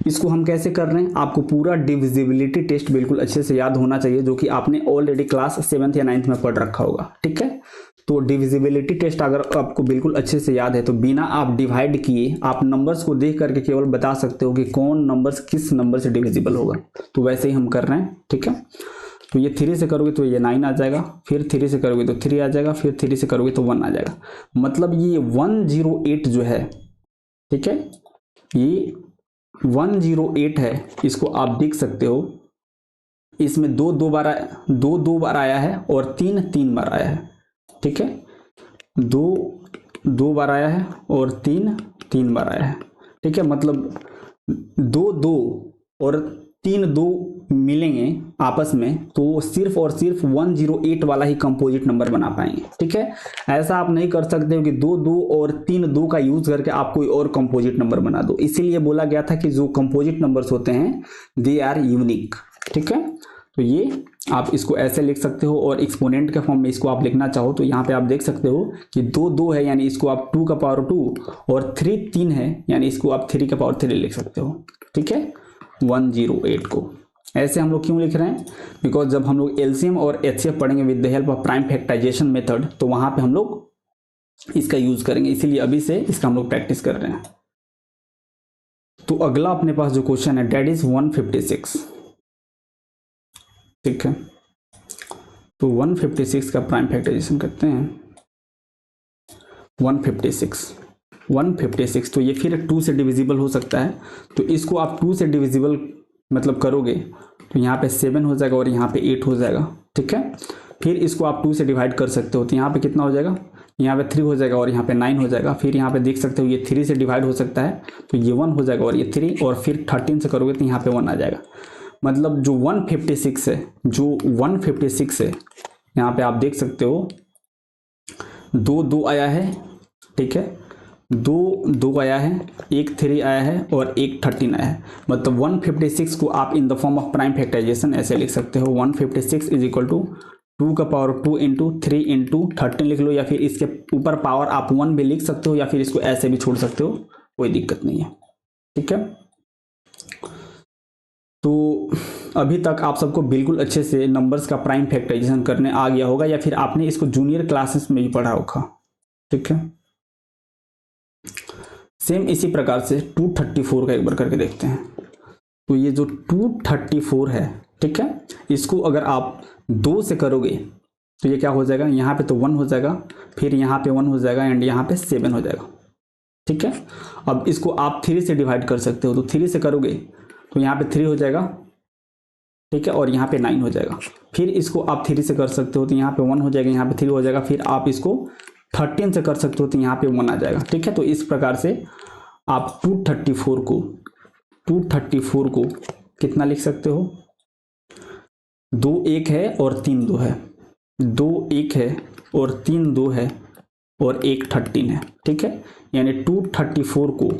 A: इसको हम कैसे कर रहे हैं, आपको पूरा डिविजिबिलिटी टेस्ट बिल्कुल अच्छे से याद होना चाहिए, जो कि आपने ऑलरेडी क्लास 7th या 9th में पढ़ रखा होगा। ठीक है, तो डिविजिबिलिटी टेस्ट अगर आपको बिल्कुल अच्छे से याद है तो बिना आप डिवाइड किए आप नंबर्स को देख करके केवल बता सकते हो कि कौन नंबर्स किस नंबर से डिविजिबल होगा। तो वैसे ही हम कर रहे हैं। ठीक है, तो ये 3 से करोगे तो ये 9 आ जाएगा, फिर 3 से करोगे तो 3 आ जाएगा, फिर 3 से करोगे तो 1 आ जाएगा। मतलब ये 108 जो है, ठीक है, ये 108 है, इसको आप देख सकते हो इसमें दो बार आया है और 3 बार आया है। ठीक है, दो बार आया है और 3 बार आया है। ठीक है, मतलब 2 और 3 मिलेंगे आपस में तो सिर्फ और सिर्फ 108 वाला ही कंपोजिट नंबर बना पाएंगे। ठीक है, ऐसा आप नहीं कर सकते हो कि 2 और 3 का यूज करके आप कोई और कंपोजिट नंबर बना दो। इसीलिए बोला गया था कि जो कंपोजिट नंबर्स होते हैं दे आर यूनिक। ठीक है, तो ये आप इसको ऐसे लिख सकते हो, और एक्सपोनेंट के फॉर्म में इसको आप लिखना चाहो तो यहाँ पे आप देख सकते हो कि 2 है, यानी इसको आप 2 का पावर 2, और 3 है, यानी इसको आप 3 का पावर 3 लिख सकते हो। ठीक है, 108 को ऐसे हम लोग क्यों लिख रहे हैं, बिकॉज जब हम लोग एलसीएम और एचसीएफ पढ़ेंगे with the help of prime factorisation method, तो वहां पे हम लोग इसका यूज करेंगे, इसीलिए अभी से इसका हम लोग प्रैक्टिस कर रहे हैं। तो अगला अपने पास जो क्वेश्चन है डेट इज 156। ठीक है, तो 156 का प्राइम फैक्टराइजेशन करते हैं। 156 तो ये फिर 2 से डिविजिबल हो सकता है, तो इसको आप 2 से डिविजिबल मतलब करोगे तो यहाँ पे 7 हो जाएगा और यहाँ पे 8 हो जाएगा। ठीक है, फिर इसको आप 2 से डिवाइड कर सकते हो तो यहाँ पे कितना हो जाएगा, यहाँ पे 3 हो जाएगा और यहाँ पे 9 हो जाएगा। फिर यहाँ पे देख सकते हो ये 3 से डिवाइड हो सकता है तो ये 1 हो जाएगा और ये 3, और फिर 13 से करोगे तो यहाँ पे 1 आ जाएगा। मतलब जो 156 है, यहाँ पे आप देख सकते हो 2 आया है। ठीक है, 2 आया है, एक 3 आया है और एक 13 आया है। मतलब 156 को आप in the form of prime factorization ऐसे लिख सकते हो, 156 इज इक्वल टू 2 का पावर 2 इंटू 3 इंटू 13 लिख लो, या फिर इसके ऊपर पावर आप 1 भी लिख सकते हो, या फिर इसको ऐसे भी छोड़ सकते हो, कोई दिक्कत नहीं है। ठीक है, तो अभी तक आप सबको बिल्कुल अच्छे से नंबर्स का प्राइम फैक्टराइजेशन करने आ गया होगा, या फिर आपने इसको जूनियर क्लासेस में भी पढ़ा होगा। ठीक है, सेम इसी प्रकार से 234 का एक बार करके देखते हैं। तो ये जो 234 है, ठीक है, इसको अगर आप 2 से करोगे तो ये क्या हो जाएगा, यहाँ पे तो 1 हो जाएगा, फिर यहाँ पे 1 हो जाएगा एंड यहाँ पे 7 हो जाएगा। ठीक है, अब इसको आप 3 से डिवाइड कर सकते हो, तो 3 से करोगे तो यहाँ पे 3 हो जाएगा। ठीक है, और यहाँ पे 9 हो जाएगा। फिर इसको आप 3 से कर सकते हो तो यहाँ पे 1 हो जाएगा, यहाँ पे 3 हो जाएगा। फिर आप इसको 13 से कर सकते हो तो यहाँ पे 1 आ जाएगा। ठीक है, तो इस प्रकार से आप 234 को कितना लिख सकते हो, 2 1 है और 3 2 है, 2 1 है और 3 2 है और एक 13 है। ठीक है, यानी 234 को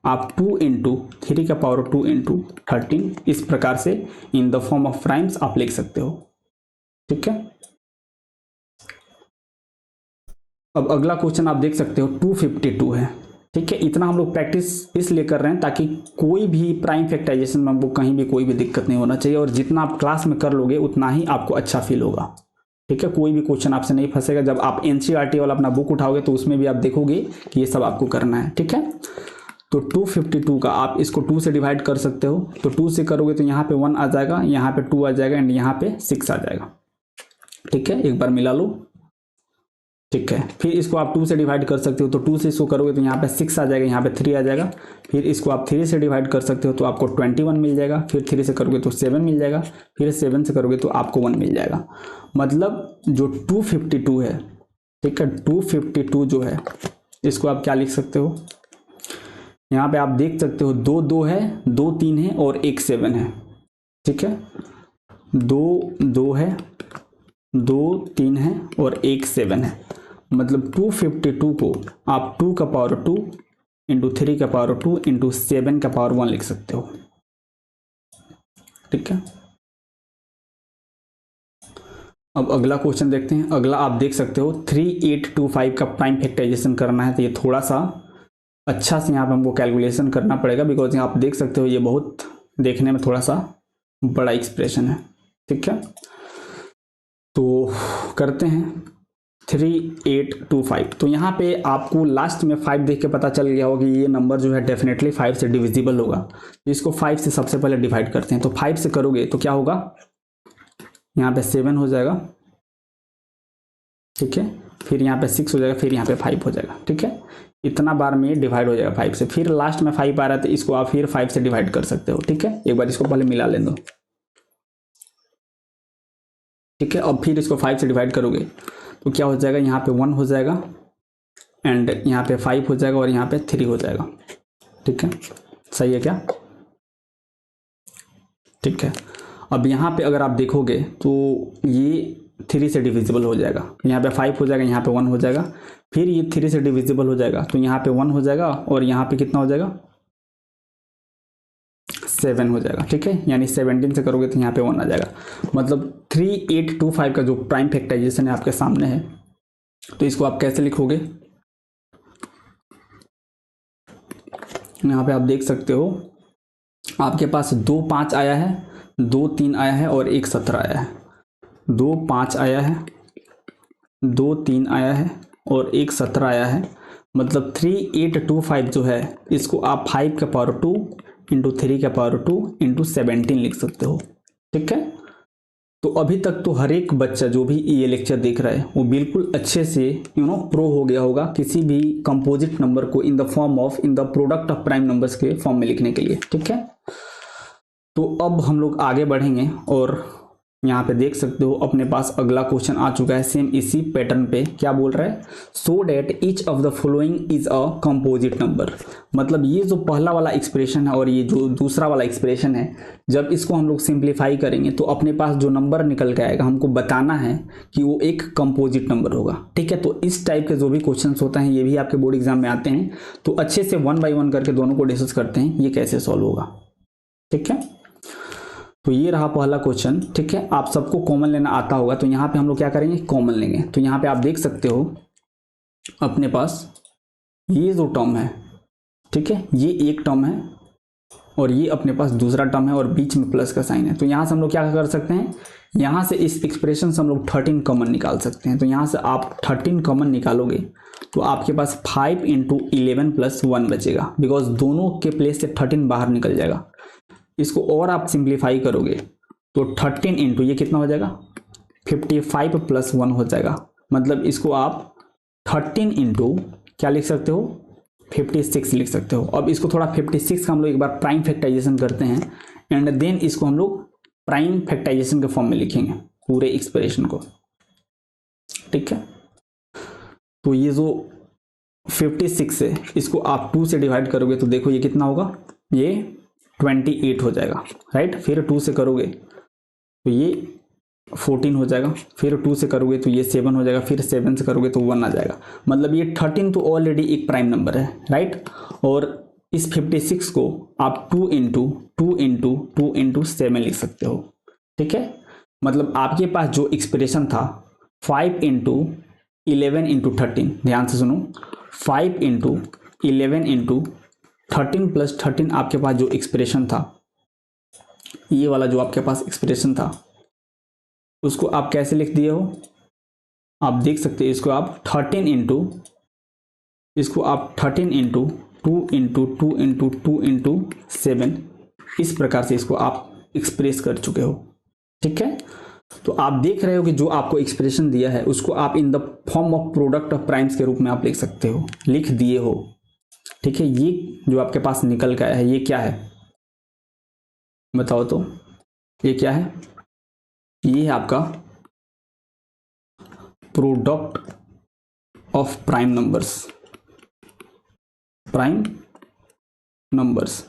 A: आप 2 इंटू 3 का पावर 2 इंटू 13 इस प्रकार से इन द फॉर्म ऑफ प्राइम्स आप लिख सकते हो। ठीक है, अब अगला क्वेश्चन आप देख सकते हो 252 है। ठीक है, इतना हम लोग प्रैक्टिस इसलिए कर रहे हैं ताकि कोई भी प्राइम फैक्टराइजेशन में हमको कहीं भी कोई भी दिक्कत नहीं होना चाहिए, और जितना आप क्लास में कर लोगे उतना ही आपको अच्छा फील होगा। ठीक है, कोई भी क्वेश्चन आपसे नहीं फंसेगा। जब आप एनसीईआरटी वाला अपना बुक उठाओगे तो उसमें भी आप देखोगे कि ये सब आपको करना है। ठीक है, तो 252 का आप इसको 2 से डिवाइड कर सकते हो, तो 2 से करोगे तो यहाँ पे 1 आ जाएगा, यहाँ पे 2 आ जाएगा एंड यहाँ पे 6 आ जाएगा। ठीक है, एक बार मिला लो। ठीक है, फिर इसको आप 2 से डिवाइड कर सकते हो, तो 2 से इसको करोगे तो यहाँ पे 6 आ जाएगा, यहाँ पे 3 आ जाएगा। फिर इसको आप 3 से डिवाइड कर सकते हो तो आपको 21 मिल जाएगा। फिर 3 से करोगे तो 7 मिल जाएगा। फिर 7 से करोगे तो आपको 1 मिल जाएगा। मतलब जो 252 है, ठीक है, 252 जो है इसको आप क्या लिख सकते हो, यहाँ पे आप देख सकते हो 2 2 है, 2 3 है और 1 7 है। ठीक है, 2 2 है, 2 3 है और 1 7 है। मतलब 252 को आप 2 का पावर 2 इंटू 3 का पावर 2 इंटू 7 का पावर 1 लिख सकते हो। ठीक है, अब अगला क्वेश्चन देखते हैं। अगला आप देख सकते हो 3825 का प्राइम फैक्टराइजेशन करना है, तो ये थोड़ा सा अच्छा से यहाँ पे हमको कैलकुलेशन करना पड़ेगा, बिकॉज यहाँ आप देख सकते हो ये बहुत देखने में थोड़ा सा बड़ा एक्सप्रेशन है। ठीक है, तो करते हैं 3825। तो यहाँ पे आपको लास्ट में 5 देख के पता चल गया होगा कि ये नंबर जो है डेफिनेटली 5 से डिविजिबल होगा। तो इसको 5 से सबसे पहले डिवाइड करते हैं। तो 5 से करोगे तो क्या होगा, यहाँ पे 7 हो जाएगा। ठीक है, फिर यहाँ पे 6 हो जाएगा, फिर यहाँ पे 5 हो जाएगा। ठीक है, इतना बार में डिवाइड हो जाएगा 5 से। फिर लास्ट में 5 आ रहा है तो इसको आप फिर 5 से डिवाइड कर सकते हो। ठीक है, एक बार इसको पहले मिला लें दो। ठीक है, अब फिर इसको 5 से डिवाइड करोगे तो क्या हो जाएगा, यहाँ पे 1 हो जाएगा एंड यहाँ पे 5 हो जाएगा और यहाँ पे 3 हो जाएगा। ठीक है, सही है क्या? ठीक है, अब यहाँ पे अगर आप देखोगे तो ये 3 से डिविजिबल हो जाएगा। यहाँ पे 5 हो जाएगा, यहाँ पे 1 हो जाएगा, फिर ये 3 से डिविजिबल हो जाएगा तो यहाँ पे 1 हो जाएगा और यहाँ पे कितना हो जाएगा, 7 हो जाएगा। ठीक है, यानी 17 से करोगे तो यहाँ पे 1 आ जाएगा। मतलब 3825 का जो प्राइम फैक्टराइजेशन है आपके सामने है। तो इसको आप कैसे लिखोगे, यहाँ पे आप देख सकते हो आपके पास 2 5 आया है, 2 3 आया है और 1 17 आया है। 2 5 आया है, 2 3 आया है और 1 17 आया है। मतलब 3825 जो है इसको आप 5 का पावर 2 इंटू 3 का पावर 2 इंटू 17 लिख सकते हो। ठीक है, तो अभी तक तो हर एक बच्चा जो भी ये लेक्चर देख रहा है वो बिल्कुल अच्छे से प्रो हो गया होगा किसी भी कंपोजिट नंबर को इन the form of in the product of prime numbers के फॉर्म में लिखने के लिए। ठीक है, तो अब हम लोग आगे बढ़ेंगे और यहाँ पे देख सकते हो अपने पास अगला क्वेश्चन आ चुका है सेम इसी पैटर्न पे। क्या बोल रहा है, so that each of the following is a composite number. मतलब ये जो पहला वाला एक्सप्रेशन है और ये जो दूसरा वाला एक्सप्रेशन है, जब इसको हम लोग सिंप्लीफाई करेंगे तो अपने पास जो नंबर निकल के आएगा हमको बताना है कि वो एक कंपोजिट नंबर होगा। ठीक है, तो इस टाइप के जो भी क्वेश्चन होते हैं ये भी आपके बोर्ड एग्जाम में आते हैं। तो अच्छे से 1 बाई 1 करके दोनों को डिस्कस करते हैं ये कैसे सॉल्व होगा। ठीक है, तो ये रहा पहला क्वेश्चन। ठीक है, आप सबको कॉमन लेना आता होगा तो यहाँ पे हम लोग क्या करेंगे, कॉमन लेंगे। तो यहाँ पे आप देख सकते हो अपने पास ये जो टर्म है, ठीक है, ये एक टर्म है और ये अपने पास दूसरा टर्म है और बीच में प्लस का साइन है। तो यहाँ से हम लोग क्या कर सकते हैं, यहाँ से इस एक्सप्रेशन से हम लोग 13 कॉमन निकाल सकते हैं। तो यहाँ से आप 13 कॉमन निकालोगे तो आपके पास 5 इंटू 11 प्लस 1 बचेगा, बिकॉज दोनों के प्लेस से 13 बाहर निकल जाएगा। इसको और आप सिंप्लीफाई करोगे तो 13 इंटू ये कितना हो जाएगा, 55 प्लस 1 हो जाएगा। मतलब इसको आप 13 इंटू क्या लिख सकते हो, 56 लिख सकते हो। अब इसको थोड़ा 56 का हम लोग एक बार प्राइम फैक्टराइजेशन करते हैं एंड देन इसको हम लोग प्राइम फैक्टराइजेशन के फॉर्म में लिखेंगे पूरे एक्सप्रेशन को। ठीक है, तो ये जो 56 है इसको आप 2 से डिवाइड करोगे तो देखो ये कितना होगा, ये 28 हो जाएगा। राइट, फिर 2 से करोगे तो ये 14 हो जाएगा, फिर 2 से करोगे तो ये 7 हो जाएगा, फिर 7 से करोगे तो 1 आ जाएगा। मतलब ये 13 तो ऑलरेडी एक प्राइम नंबर है। राइट, और इस 56 को आप 2 इंटू 2 इंटू 2 इंटू 7 लिख सकते हो। ठीक है, मतलब आपके पास जो एक्सप्रेशन था 5 इंटू 11 इंटू 13, ध्यान से सुनो, 5 इंटू 11 इंटू 13 प्लस 13 आपके पास जो एक्सप्रेशन था, ये वाला जो आपके पास एक्सप्रेशन था उसको आप कैसे लिख दिए हो, आप देख सकते हैं। इसको आप 13 इंटू इसको आप 13 इंटू 2 इंटू 2 इंटू 2 इंटू 7 इस प्रकार से इसको आप एक्सप्रेस कर चुके हो। ठीक है, तो आप देख रहे हो कि जो आपको एक्सप्रेशन दिया है उसको आप in the form of product of primes के रूप में आप लिख सकते हो, लिख दिए हो। ठीक है, ये जो आपके पास निकल के आया है ये क्या है बताओ तो, ये क्या है, ये है आपका product of prime numbers, prime numbers.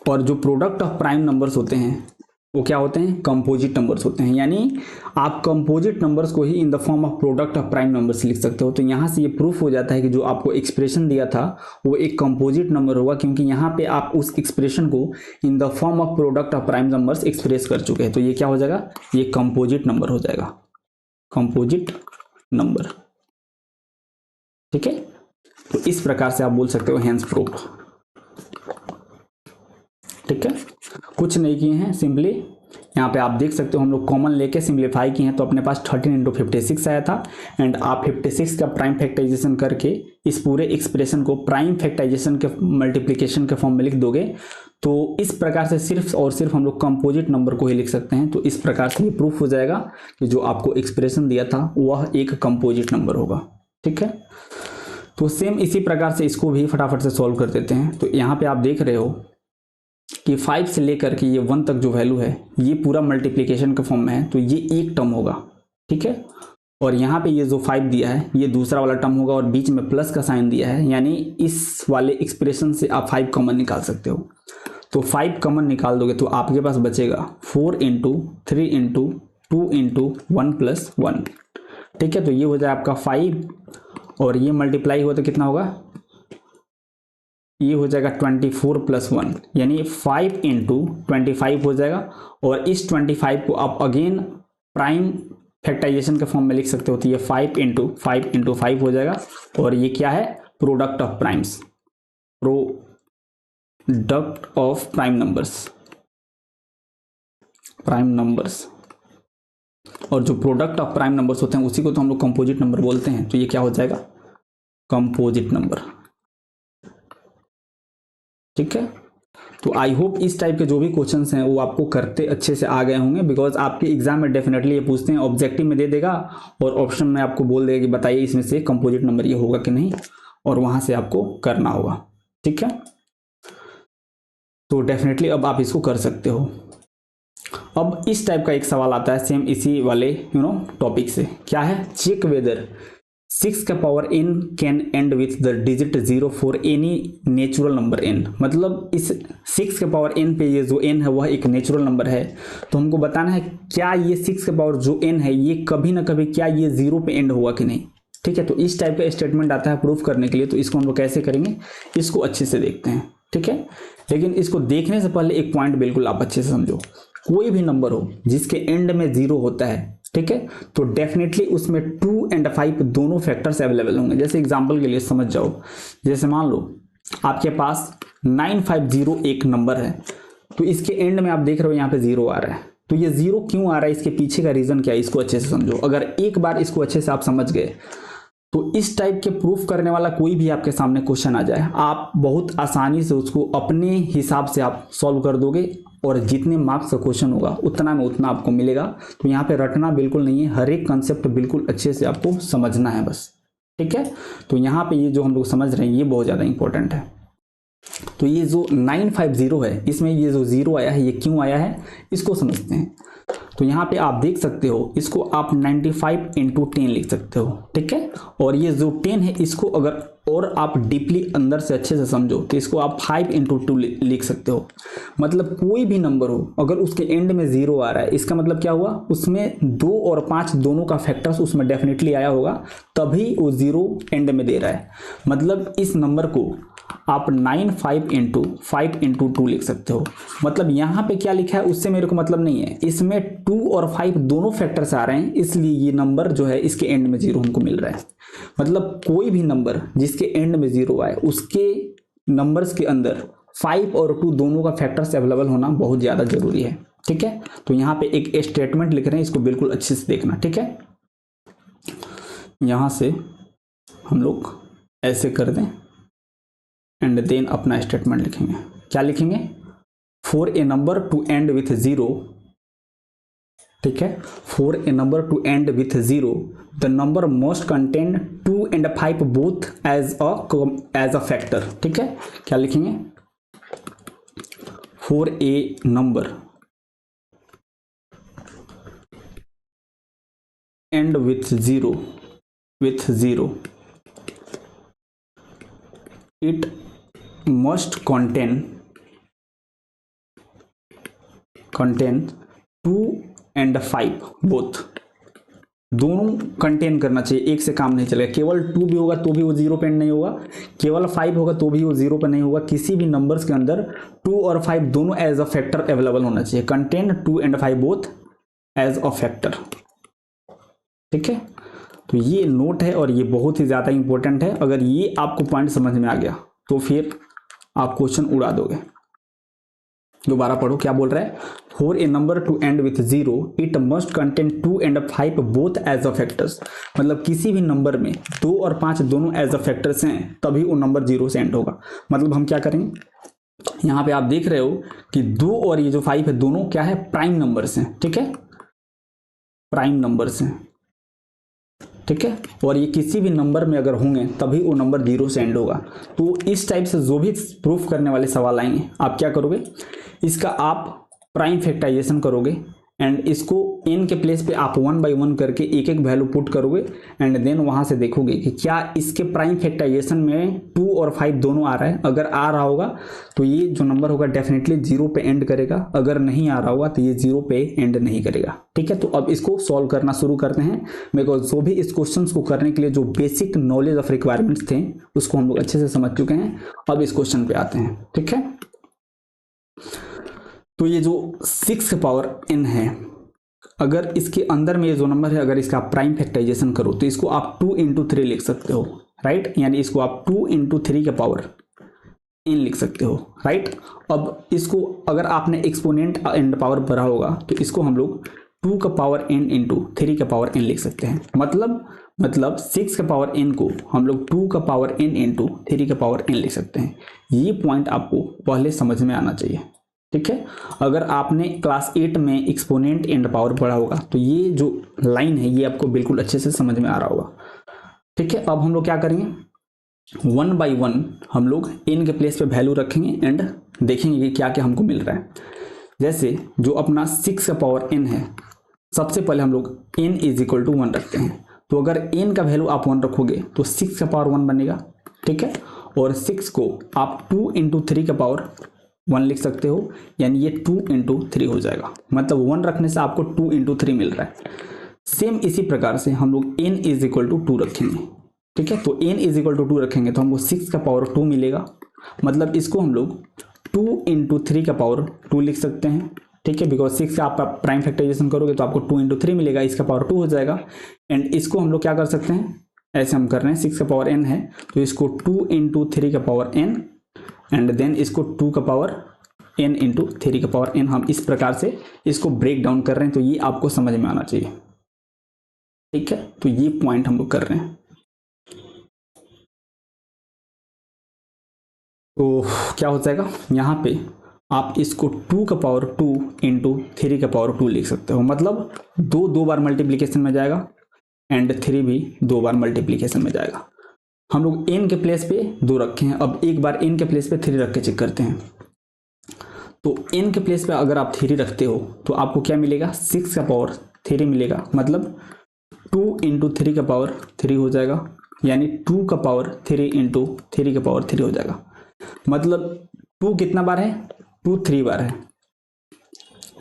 A: और जो प्रोडक्ट ऑफ प्राइम नंबर्स होते हैं वो क्या होते हैं, कंपोजिट नंबर्स होते हैं। यानी आप कंपोजिट नंबर्स को ही in the form of product of prime numbers लिख सकते हो। तो यहाँ से ये प्रूफ हो जाता है कि जो आपको एक्सप्रेशन दिया था वो एक कंपोजिट नंबर होगा, क्योंकि यहाँ पे आप उस एक्सप्रेशन को इन the form of product of prime numbers express कर चुके हैं। तो ये क्या हो जाएगा, ये कंपोजिट नंबर हो जाएगा, कंपोजिट नंबर। ठीक है, तो इस प्रकार से आप बोल सकते हो हेंस प्रूफ। ठीक है, कुछ नहीं किए हैं, सिंपली यहाँ पे आप देख सकते हो हम लोग कॉमन लेके सिंप्लीफाई किए हैं। तो अपने पास 13 इंटू 56 आया था, एंड आप 56 का प्राइम फैक्टराइजेशन करके इस पूरे एक्सप्रेशन को प्राइम फैक्टराइजेशन के मल्टीप्लिकेशन के फॉर्म में लिख दोगे। तो इस प्रकार से सिर्फ और सिर्फ हम लोग कंपोजिट नंबर को ही लिख सकते हैं। तो इस प्रकार से ये प्रूफ हो जाएगा कि जो आपको एक्सप्रेशन दिया था वह एक कंपोजिट नंबर होगा। ठीक है, तो सेम इसी प्रकार से इसको भी फटाफट से सॉल्व कर देते हैं। तो यहाँ पे आप देख रहे हो कि 5 से लेकर के ये 1 तक जो वैल्यू है ये पूरा मल्टीप्लिकेशन के फॉर्म में है, तो ये एक टर्म होगा। ठीक है, और यहाँ पे ये जो 5 दिया है ये दूसरा वाला टर्म होगा, और बीच में प्लस का साइन दिया है, यानी इस वाले एक्सप्रेशन से आप 5 कॉमन निकाल सकते हो। तो 5 कॉमन निकाल दोगे तो आपके पास बचेगा 4 इंटू 3 इंटू 2 इंटू 1 प्लस 1। ठीक है, तो ये हो जाए आपका 5, और ये मल्टीप्लाई हुआ तो कितना होगा, ये हो जाएगा 24 प्लस 1, यानी 5 इंटू 25 हो जाएगा। और इस 25 को आप अगेन प्राइम फैक्टराइजेशन के फॉर्म में लिख सकते हो। तो ये 5 इंटू 5 हो जाएगा, और ये क्या है, product of primes, product of prime numbers. और जो प्रोडक्ट ऑफ प्राइम नंबर्स होते हैं उसी को तो हम लोग कंपोजिट नंबर बोलते हैं। तो ये क्या हो जाएगा, कंपोजिट नंबर। ठीक है, तो आई होप इस टाइप के जो भी क्वेश्चंस हैं वो आपको करते अच्छे से आ गए होंगे, बिकॉज आपके एग्जाम में डेफिनेटली ये पूछते हैं, ऑब्जेक्टिव में दे देगा और ऑप्शन में आपको बोल देगा कि बताइए इसमें से कंपोजिट नंबर ये होगा कि नहीं, और वहां से आपको करना होगा। ठीक है, तो डेफिनेटली अब आप इसको कर सकते हो। अब इस टाइप का एक सवाल आता है सेम इसी वाले टॉपिक से, क्या है, चेक वेदर 6 का power n can and with the digit 0 for any natural number n। मतलब इस 6 के पावर n पे ये जो n है वह एक नेचुरल नंबर है। तो हमको बताना है क्या ये 6 के पावर जो n है ये कभी ना कभी क्या ये 0 पे एंड होगा कि नहीं। ठीक है, तो इस टाइप का स्टेटमेंट आता है प्रूफ करने के लिए। तो इसको हम लोग कैसे करेंगे, इसको अच्छे से देखते हैं। ठीक है, लेकिन इसको देखने से पहले एक पॉइंट बिल्कुल आप अच्छे से समझो, कोई भी नंबर हो जिसके एंड में 0 होता है, ठीक है, तो डेफिनेटली उसमें 2 और 5 दोनों फैक्टर्स अवेलेबल होंगे। जैसे एग्जांपल के लिए समझ जाओ, जैसे मान लो आपके पास 950 एक नंबर है, तो इसके एंड में आप देख रहे हो यहाँ पे 0 आ रहा है। तो ये 0 क्यों आ रहा है, इसके पीछे का रीजन क्या है, इसको अच्छे से समझो। अगर एक बार इसको अच्छे से आप समझ गए तो इस टाइप के प्रूफ करने वाला कोई भी आपके सामने क्वेश्चन आ जाए, आप बहुत आसानी से उसको अपने हिसाब से आप सॉल्व कर दोगे, और जितने मार्क्स का क्वेश्चन होगा उतना में उतना आपको मिलेगा। तो यहाँ पे रटना बिल्कुल नहीं है, हर एक कंसेप्ट बिल्कुल अच्छे से आपको समझना है बस। ठीक है, तो यहाँ पे ये जो हम लोग समझ रहे हैं ये बहुत ज़्यादा इंपॉर्टेंट है। तो ये जो 950 है इसमें ये जो 0 आया है ये क्यों आया है, इसको समझते हैं। तो यहाँ पे आप देख सकते हो, इसको आप 95 इंटू 10 लिख सकते हो। ठीक है, और ये जो 10 है इसको अगर और आप डीपली अंदर से अच्छे से समझो तो इसको आप 5 इंटू 2 लिख सकते हो। मतलब कोई भी नंबर हो अगर उसके एंड में 0 आ रहा है, इसका मतलब क्या हुआ, उसमें 2 और 5 दोनों का फैक्टर्स उसमें डेफिनेटली आया होगा, तभी वो 0 एंड में दे रहा है। मतलब इस नंबर को आप 95 इंटू 2 लिख सकते हो। मतलब यहाँ पे क्या लिखा है उससे मेरे को मतलब नहीं है, इसमें 2 और 5 दोनों फैक्टर्स आ रहे हैं, इसलिए ये नंबर जो है इसके एंड में 0 हमको मिल रहा है। मतलब कोई भी नंबर जिसके एंड में 0 आए उसके नंबर्स के अंदर 5 और 2 दोनों का फैक्टर्स अवेलेबल होना बहुत ज़्यादा जरूरी है। ठीक है, तो यहाँ पे एक स्टेटमेंट लिख रहे हैं, इसको बिल्कुल अच्छे से देखना। ठीक है, यहाँ से हम लोग ऐसे कर दें एंड देन अपना स्टेटमेंट लिखेंगे। क्या लिखेंगे, for a number to end with 0, ठीक है, for a number to end with 0 the number most contain 2 और 5 बोथ एज अ फैक्टर। ठीक है, क्या लिखेंगे, for a number and with 0 it must contain contain 2 and 5 both, दोनों contain करना चाहिए, एक से काम नहीं चलेगा। केवल 2 भी होगा तो भी वो 0 पे एंड नहीं होगा, केवल 5 होगा तो भी वो 0 पे नहीं होगा। किसी भी नंबर्स के अंदर 2 और 5 दोनों एज अ फैक्टर अवेलेबल होना चाहिए। Contain 2 and 5 both as a factor, ठीक है। तो ये नोट है और ये बहुत ही ज्यादा इंपॉर्टेंट है। अगर ये आपको पॉइंट समझ में आ गया तो फिर आप क्वेश्चन उड़ा दोगे। दोबारा पढ़ो क्या बोल रहा है। For a number to end with 0 it must contain 2 and 5 both as a factors, मतलब किसी भी नंबर में 2 और 5 दोनों एज अ फैक्टर्स हैं तभी वो नंबर 0 से एंड होगा। मतलब हम क्या करेंगे, यहाँ पे आप देख रहे हो कि 2 और ये जो 5 है दोनों क्या है, प्राइम नंबर्स हैं, ठीक है, प्राइम नंबर्स हैं, ठीक है। और ये किसी भी नंबर में अगर होंगे तभी वो नंबर 0 से एंड होगा। तो इस टाइप से जो भी प्रूफ करने वाले सवाल आएंगे आप क्या करोगे, इसका आप प्राइम फैक्टराइजेशन करोगे एंड इसको n के प्लेस पे आप 1 by 1 करके एक एक वैल्यू पुट करोगे एंड देन वहां से देखोगे कि क्या इसके प्राइम फैक्टराइजेशन में 2 और 5 दोनों आ रहा है। अगर आ रहा होगा तो ये जो नंबर होगा डेफिनेटली 0 पे एंड करेगा, अगर नहीं आ रहा होगा तो ये 0 पे एंड नहीं करेगा, ठीक है। तो अब इसको सॉल्व करना शुरू करते हैं, बिकॉज जो भी इस क्वेश्चन को करने के लिए जो बेसिक नॉलेज ऑफ रिक्वायरमेंट्स थे उसको हम लोग अच्छे से समझ चुके हैं। अब इस क्वेश्चन पे आते हैं, ठीक है। तो ये जो 6 का पावर n है, अगर इसके अंदर में ये जो नंबर है अगर इसका प्राइम फैक्टराइजेशन करो तो इसको आप 2 into 3 लिख सकते हो, राइट। यानी इसको आप 2 into 3 के पावर n लिख सकते हो, राइट। अब इसको अगर आपने एक्सपोनेंट एंड पावर भरा होगा तो इसको हम लोग 2 का पावर n into 3 का पावर n लिख सकते हैं। मतलब 6 का पावर n को हम लोग 2 का पावर n into 3 का पावर n लिख सकते हैं। ये पॉइंट आपको पहले समझ में आना चाहिए, ठीक है। अगर आपने क्लास 8 में एक्सपोनेंट एंड पावर पढ़ा होगा तो ये जो लाइन है ये आपको बिल्कुल अच्छे से समझ में आ रहा होगा, ठीक है। अब हम लोग क्या करेंगे, 1 by 1 हम लोग n के प्लेस पे वैल्यू रखेंगे एंड देखेंगे कि क्या क्या हमको मिल रहा है। जैसे जो अपना 6 का पावर n है, सबसे पहले हम लोग n इज इक्वल टू 1 रखते हैं। तो अगर n का वैल्यू आप 1 रखोगे तो 6 का पावर 1 बनेगा, ठीक है। और 6 को आप 2 into 3 का पावर 1 लिख सकते हो, यानी ये 2 into 3 हो जाएगा। मतलब 1 रखने से आपको 2 into 3 मिल रहा है। सेम इसी प्रकार से हम लोग n इज इक्वल टू 2 रखेंगे, ठीक है। तो n इज इक्वल टू 2 रखेंगे तो हमको 6 का पावर 2 मिलेगा। मतलब इसको हम लोग 2 into 3 का पावर 2 लिख सकते हैं, ठीक है। बिकॉज 6 का आप प्राइम फैक्टराइजेशन करोगे तो आपको 2 into 3 मिलेगा, इसका पावर 2 हो जाएगा। एंड इसको हम लोग क्या कर सकते हैं, ऐसे हम कर रहे हैं, 6 का पावर n है तो इसको 2 into 3 का पावर n एंड देन इसको 2 का पावर n into 3 का पावर n, हम इस प्रकार से इसको ब्रेक डाउन कर रहे हैं। तो ये आपको समझ में आना चाहिए, ठीक है। तो ये पॉइंट हम लोग कर रहे हैं। तो क्या हो जाएगा, यहाँ पे आप इसको 2 का पावर 2 into 3 का पावर 2 लिख सकते हो। मतलब 2 बार मल्टीप्लीकेशन में जाएगा एंड 3 भी 2 बार मल्टीप्लीकेशन में जाएगा। हम लोग n के प्लेस पे 2 रखे हैं, अब एक बार n के प्लेस पे 3 रख के चेक करते हैं। तो n के प्लेस पे अगर आप 3 रखते हो तो आपको क्या मिलेगा, 6 का पावर 3 मिलेगा। मतलब 2 into 3 का पावर 3 हो जाएगा, यानी 2 का पावर 3 into 3 का पावर 3 हो जाएगा। मतलब 2 कितना बार है, 2 3 बार है,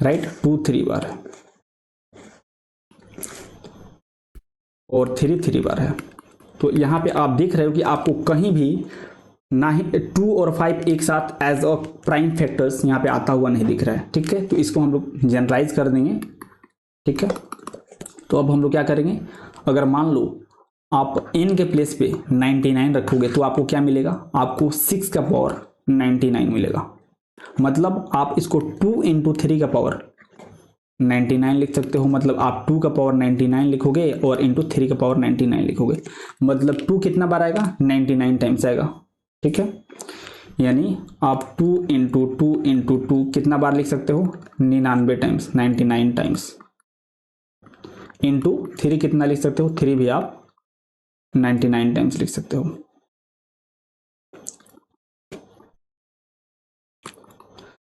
A: राइट। 2 3 बार है और 3 3 बार है। तो यहाँ पे आप देख रहे हो कि आपको कहीं भी ना ही 2 और 5 एक साथ एज अ प्राइम फैक्टर्स यहाँ पे आता हुआ नहीं दिख रहा है, ठीक है। तो इसको हम लोग जनरलाइज कर देंगे, ठीक है। तो अब हम लोग क्या करेंगे, अगर मान लो आप n के प्लेस पे 99 रखोगे तो आपको क्या मिलेगा, आपको 6 का पावर 99 मिलेगा। मतलब आप इसको 2 into 3 का पावर 99 लिख सकते हो। मतलब आप 2 का पावर 99 लिखोगे और इंटू 3 का पावर 99 लिखोगे। मतलब 2 कितना बार आएगा, 99 टाइम्स आएगा, ठीक है। यानी आप 2 into 2 into 2 कितना बार लिख सकते हो, 99 टाइम्स, 99 टाइम्स। इंटू 3 कितना लिख सकते हो, 3 भी आप 99 टाइम्स लिख सकते हो।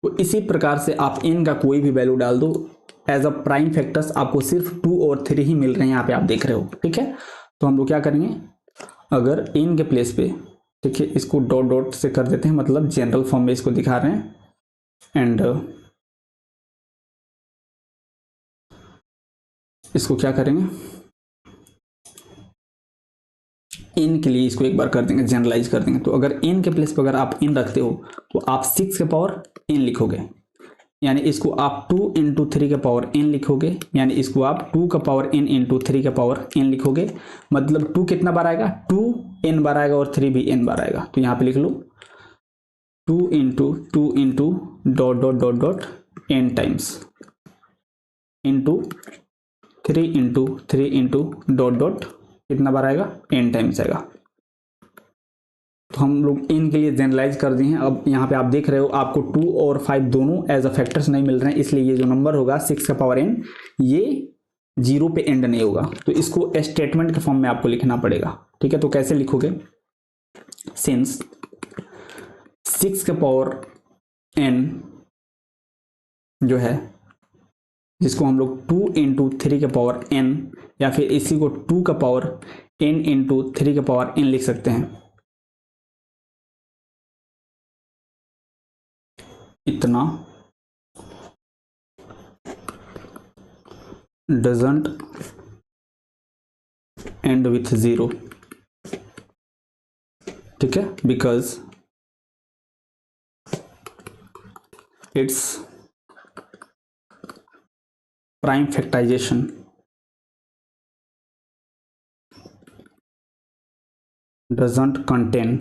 A: तो इसी प्रकार से आप n का कोई भी वैल्यू डाल दो, एज अ प्राइम फैक्टर्स आपको सिर्फ 2 और 3 ही मिल रहे हैं, यहाँ पे आप देख रहे हो, ठीक है। तो हम लोग क्या करेंगे, अगर n के प्लेस पे, ठीक है, इसको डॉट डॉट से कर देते हैं, मतलब जनरल फॉर्म में इसको दिखा रहे हैं। एंड इसको क्या करेंगे, n के लिए इसको एक बार कर देंगे, जनरलाइज कर देंगे। तो अगर n के प्लेस पर अगर आप n रखते हो तो आप 6 के पावर n लिखोगे, यानी इसको आप 2 इंटू 3 के पावर n लिखोगे, यानी इसको आप 2 का पावर n इंटू 3 के पावर n लिखोगे। मतलब 2 कितना बार आएगा, 2 n बार आएगा और 3 भी n बार आएगा। तो यहाँ पे लिख लो 2 into dot dot dot dot n times into 3 into dot dot कितना बार आएगा, n टाइम्स आएगा। तो हम लोग n के लिए जनरलाइज कर दिए हैं। अब यहाँ पे आप देख रहे हो आपको 2 और 5 दोनों एज अ फैक्टर्स नहीं मिल रहे हैं, इसलिए ये जो नंबर होगा 6 का पावर n ये 0 पे एंड नहीं होगा। तो इसको स्टेटमेंट के फॉर्म में आपको लिखना पड़ेगा। ठीक है, तो कैसे लिखोगे, सिंस 6 का पावर n जो है, जिसको हम लोग 2 इंटू 3 के पावर n, या फिर इसी को 2 का पावर n इंटू 3 के पावर n लिख सकते हैं। इतना डजंट एंड विथ 0। ठीक है, because it's prime factorization doesn't contain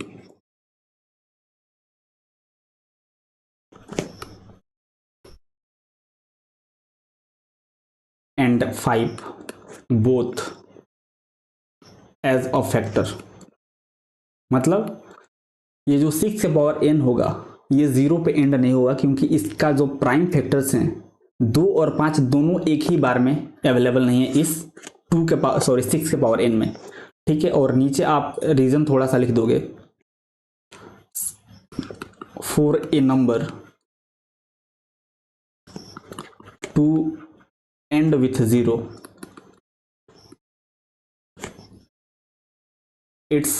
A: and 5 both as a factor। मतलब ये जो 6 के पावर n होगा ये 0 पे एंड नहीं होगा, क्योंकि इसका जो प्राइम फैक्टर्स हैं 2 और 5 दोनों एक ही बार में अवेलेबल नहीं है इस 6 के पावर n में। ठीक है, और नीचे आप रीजन थोड़ा सा लिख दोगे, for a number to end with 0 it's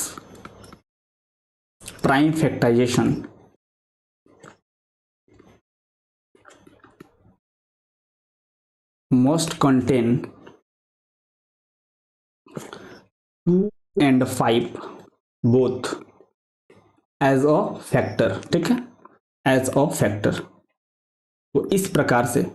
A: prime factorization must contain 2 and 5 both as a factor। ठीक है, as a factor। तो इस प्रकार से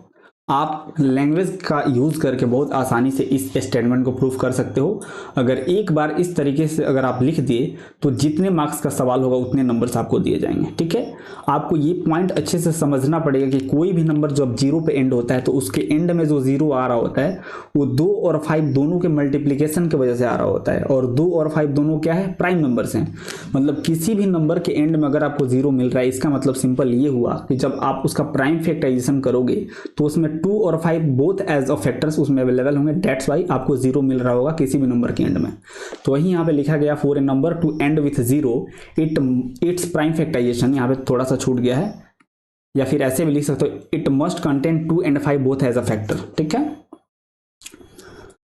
A: आप लैंग्वेज का यूज करके बहुत आसानी से इस स्टेटमेंट को प्रूफ कर सकते हो। अगर एक बार इस तरीके से अगर आप लिख दिए तो जितने मार्क्स का सवाल होगा उतने नंबर्स आपको दिए जाएंगे। ठीक है, आपको ये पॉइंट अच्छे से समझना पड़ेगा कि कोई भी नंबर जब 0 पे एंड होता है तो उसके एंड में जो 0 आ रहा होता है वो 2 और 5 दोनों के मल्टीप्लीकेशन की वजह से आ रहा होता है, और 2 और 5 दोनों क्या है, प्राइम नंबर्स हैं। मतलब किसी भी नंबर के एंड में अगर आपको 0 मिल रहा है, इसका मतलब सिंपल ये हुआ कि जब आप उसका प्राइम फैक्टराइजेशन करोगे तो उसमें 2 और 5 बोथ एज अ फैक्टर्स उसमें अवेलेबल होंगे। दैट्स वाई आपको 0 मिल रहा होगा किसी भी नंबर के एंड में। तो वही यहाँ पे लिखा गया for a number to end with 0 it's prime factorization, यहाँ पे थोड़ा सा छूट गया है, या फिर ऐसे भी लिख सकते हो it must contain 2 and 5 both as a factor. ठीक है,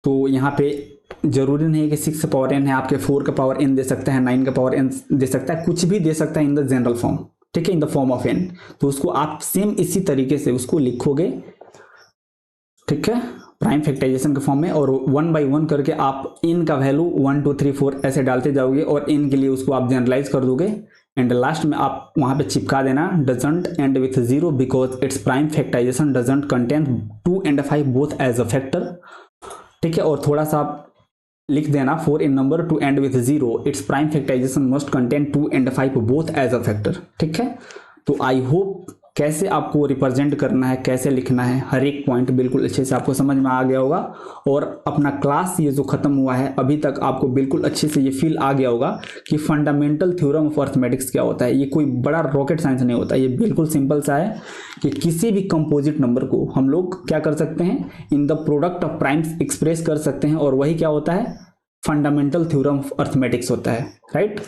A: तो यहाँ पे जरूरी नहीं है कि 6 का पावर n है, आपके 4 का पावर n दे सकता है, 9 का पावर n दे सकता है, कुछ भी दे सकता है इन द जनरल फॉर्म। ठीक है, इन द फॉर्म ऑफ n। तो उसको आप सेम इसी तरीके से उसको लिखोगे। ठीक है, प्राइम फैक्टराइजेशन के फॉर्म में, और 1 by 1 करके आप n का वैल्यू 1 2 3 4 ऐसे डालते जाओगे, और n के लिए उसको आप जनरलाइज कर दोगे, एंड लास्ट में आप वहां पे चिपका देना doesn't end with 0 because it's prime factorization doesn't contain 2 and 5 both as a factor. ठीक है, और थोड़ा सा आप लिख देना for a number to end with 0 it's prime factorization must contain 2 and 5 both as a factor. ठीक है, तो आई होप कैसे आपको रिप्रेजेंट करना है, कैसे लिखना है, हर एक पॉइंट बिल्कुल अच्छे से आपको समझ में आ गया होगा। और अपना क्लास ये जो खत्म हुआ है अभी तक आपको बिल्कुल अच्छे से ये फील आ गया होगा कि फंडामेंटल थ्योरम ऑफ अर्थमेटिक्स क्या होता है। ये कोई बड़ा रॉकेट साइंस नहीं होता, ये बिल्कुल सिंपल सा है कि किसी भी कंपोजिट नंबर को हम लोग क्या कर सकते हैं, in the product of primes express कर सकते हैं, और वही क्या होता है, फंडामेंटल थ्योरम ऑफ अर्थमेटिक्स होता है। राइट,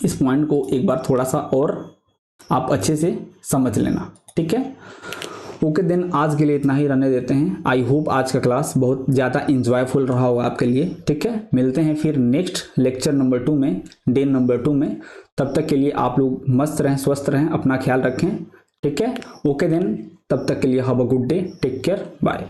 A: इस पॉइंट को एक बार थोड़ा सा और आप अच्छे से समझ लेना। ठीक है, ओके देन आज के लिए इतना ही रहने देते हैं। आई होप आज का क्लास बहुत ज़्यादा इंजॉयफुल रहा होगा आपके लिए। ठीक है, मिलते हैं फिर नेक्स्ट लेक्चर नंबर 2 में, डे नंबर 2 में। तब तक के लिए आप लोग मस्त रहें, स्वस्थ रहें, अपना ख्याल रखें। ठीक है, ओके देन, तब तक के लिए have a good day, take care, bye.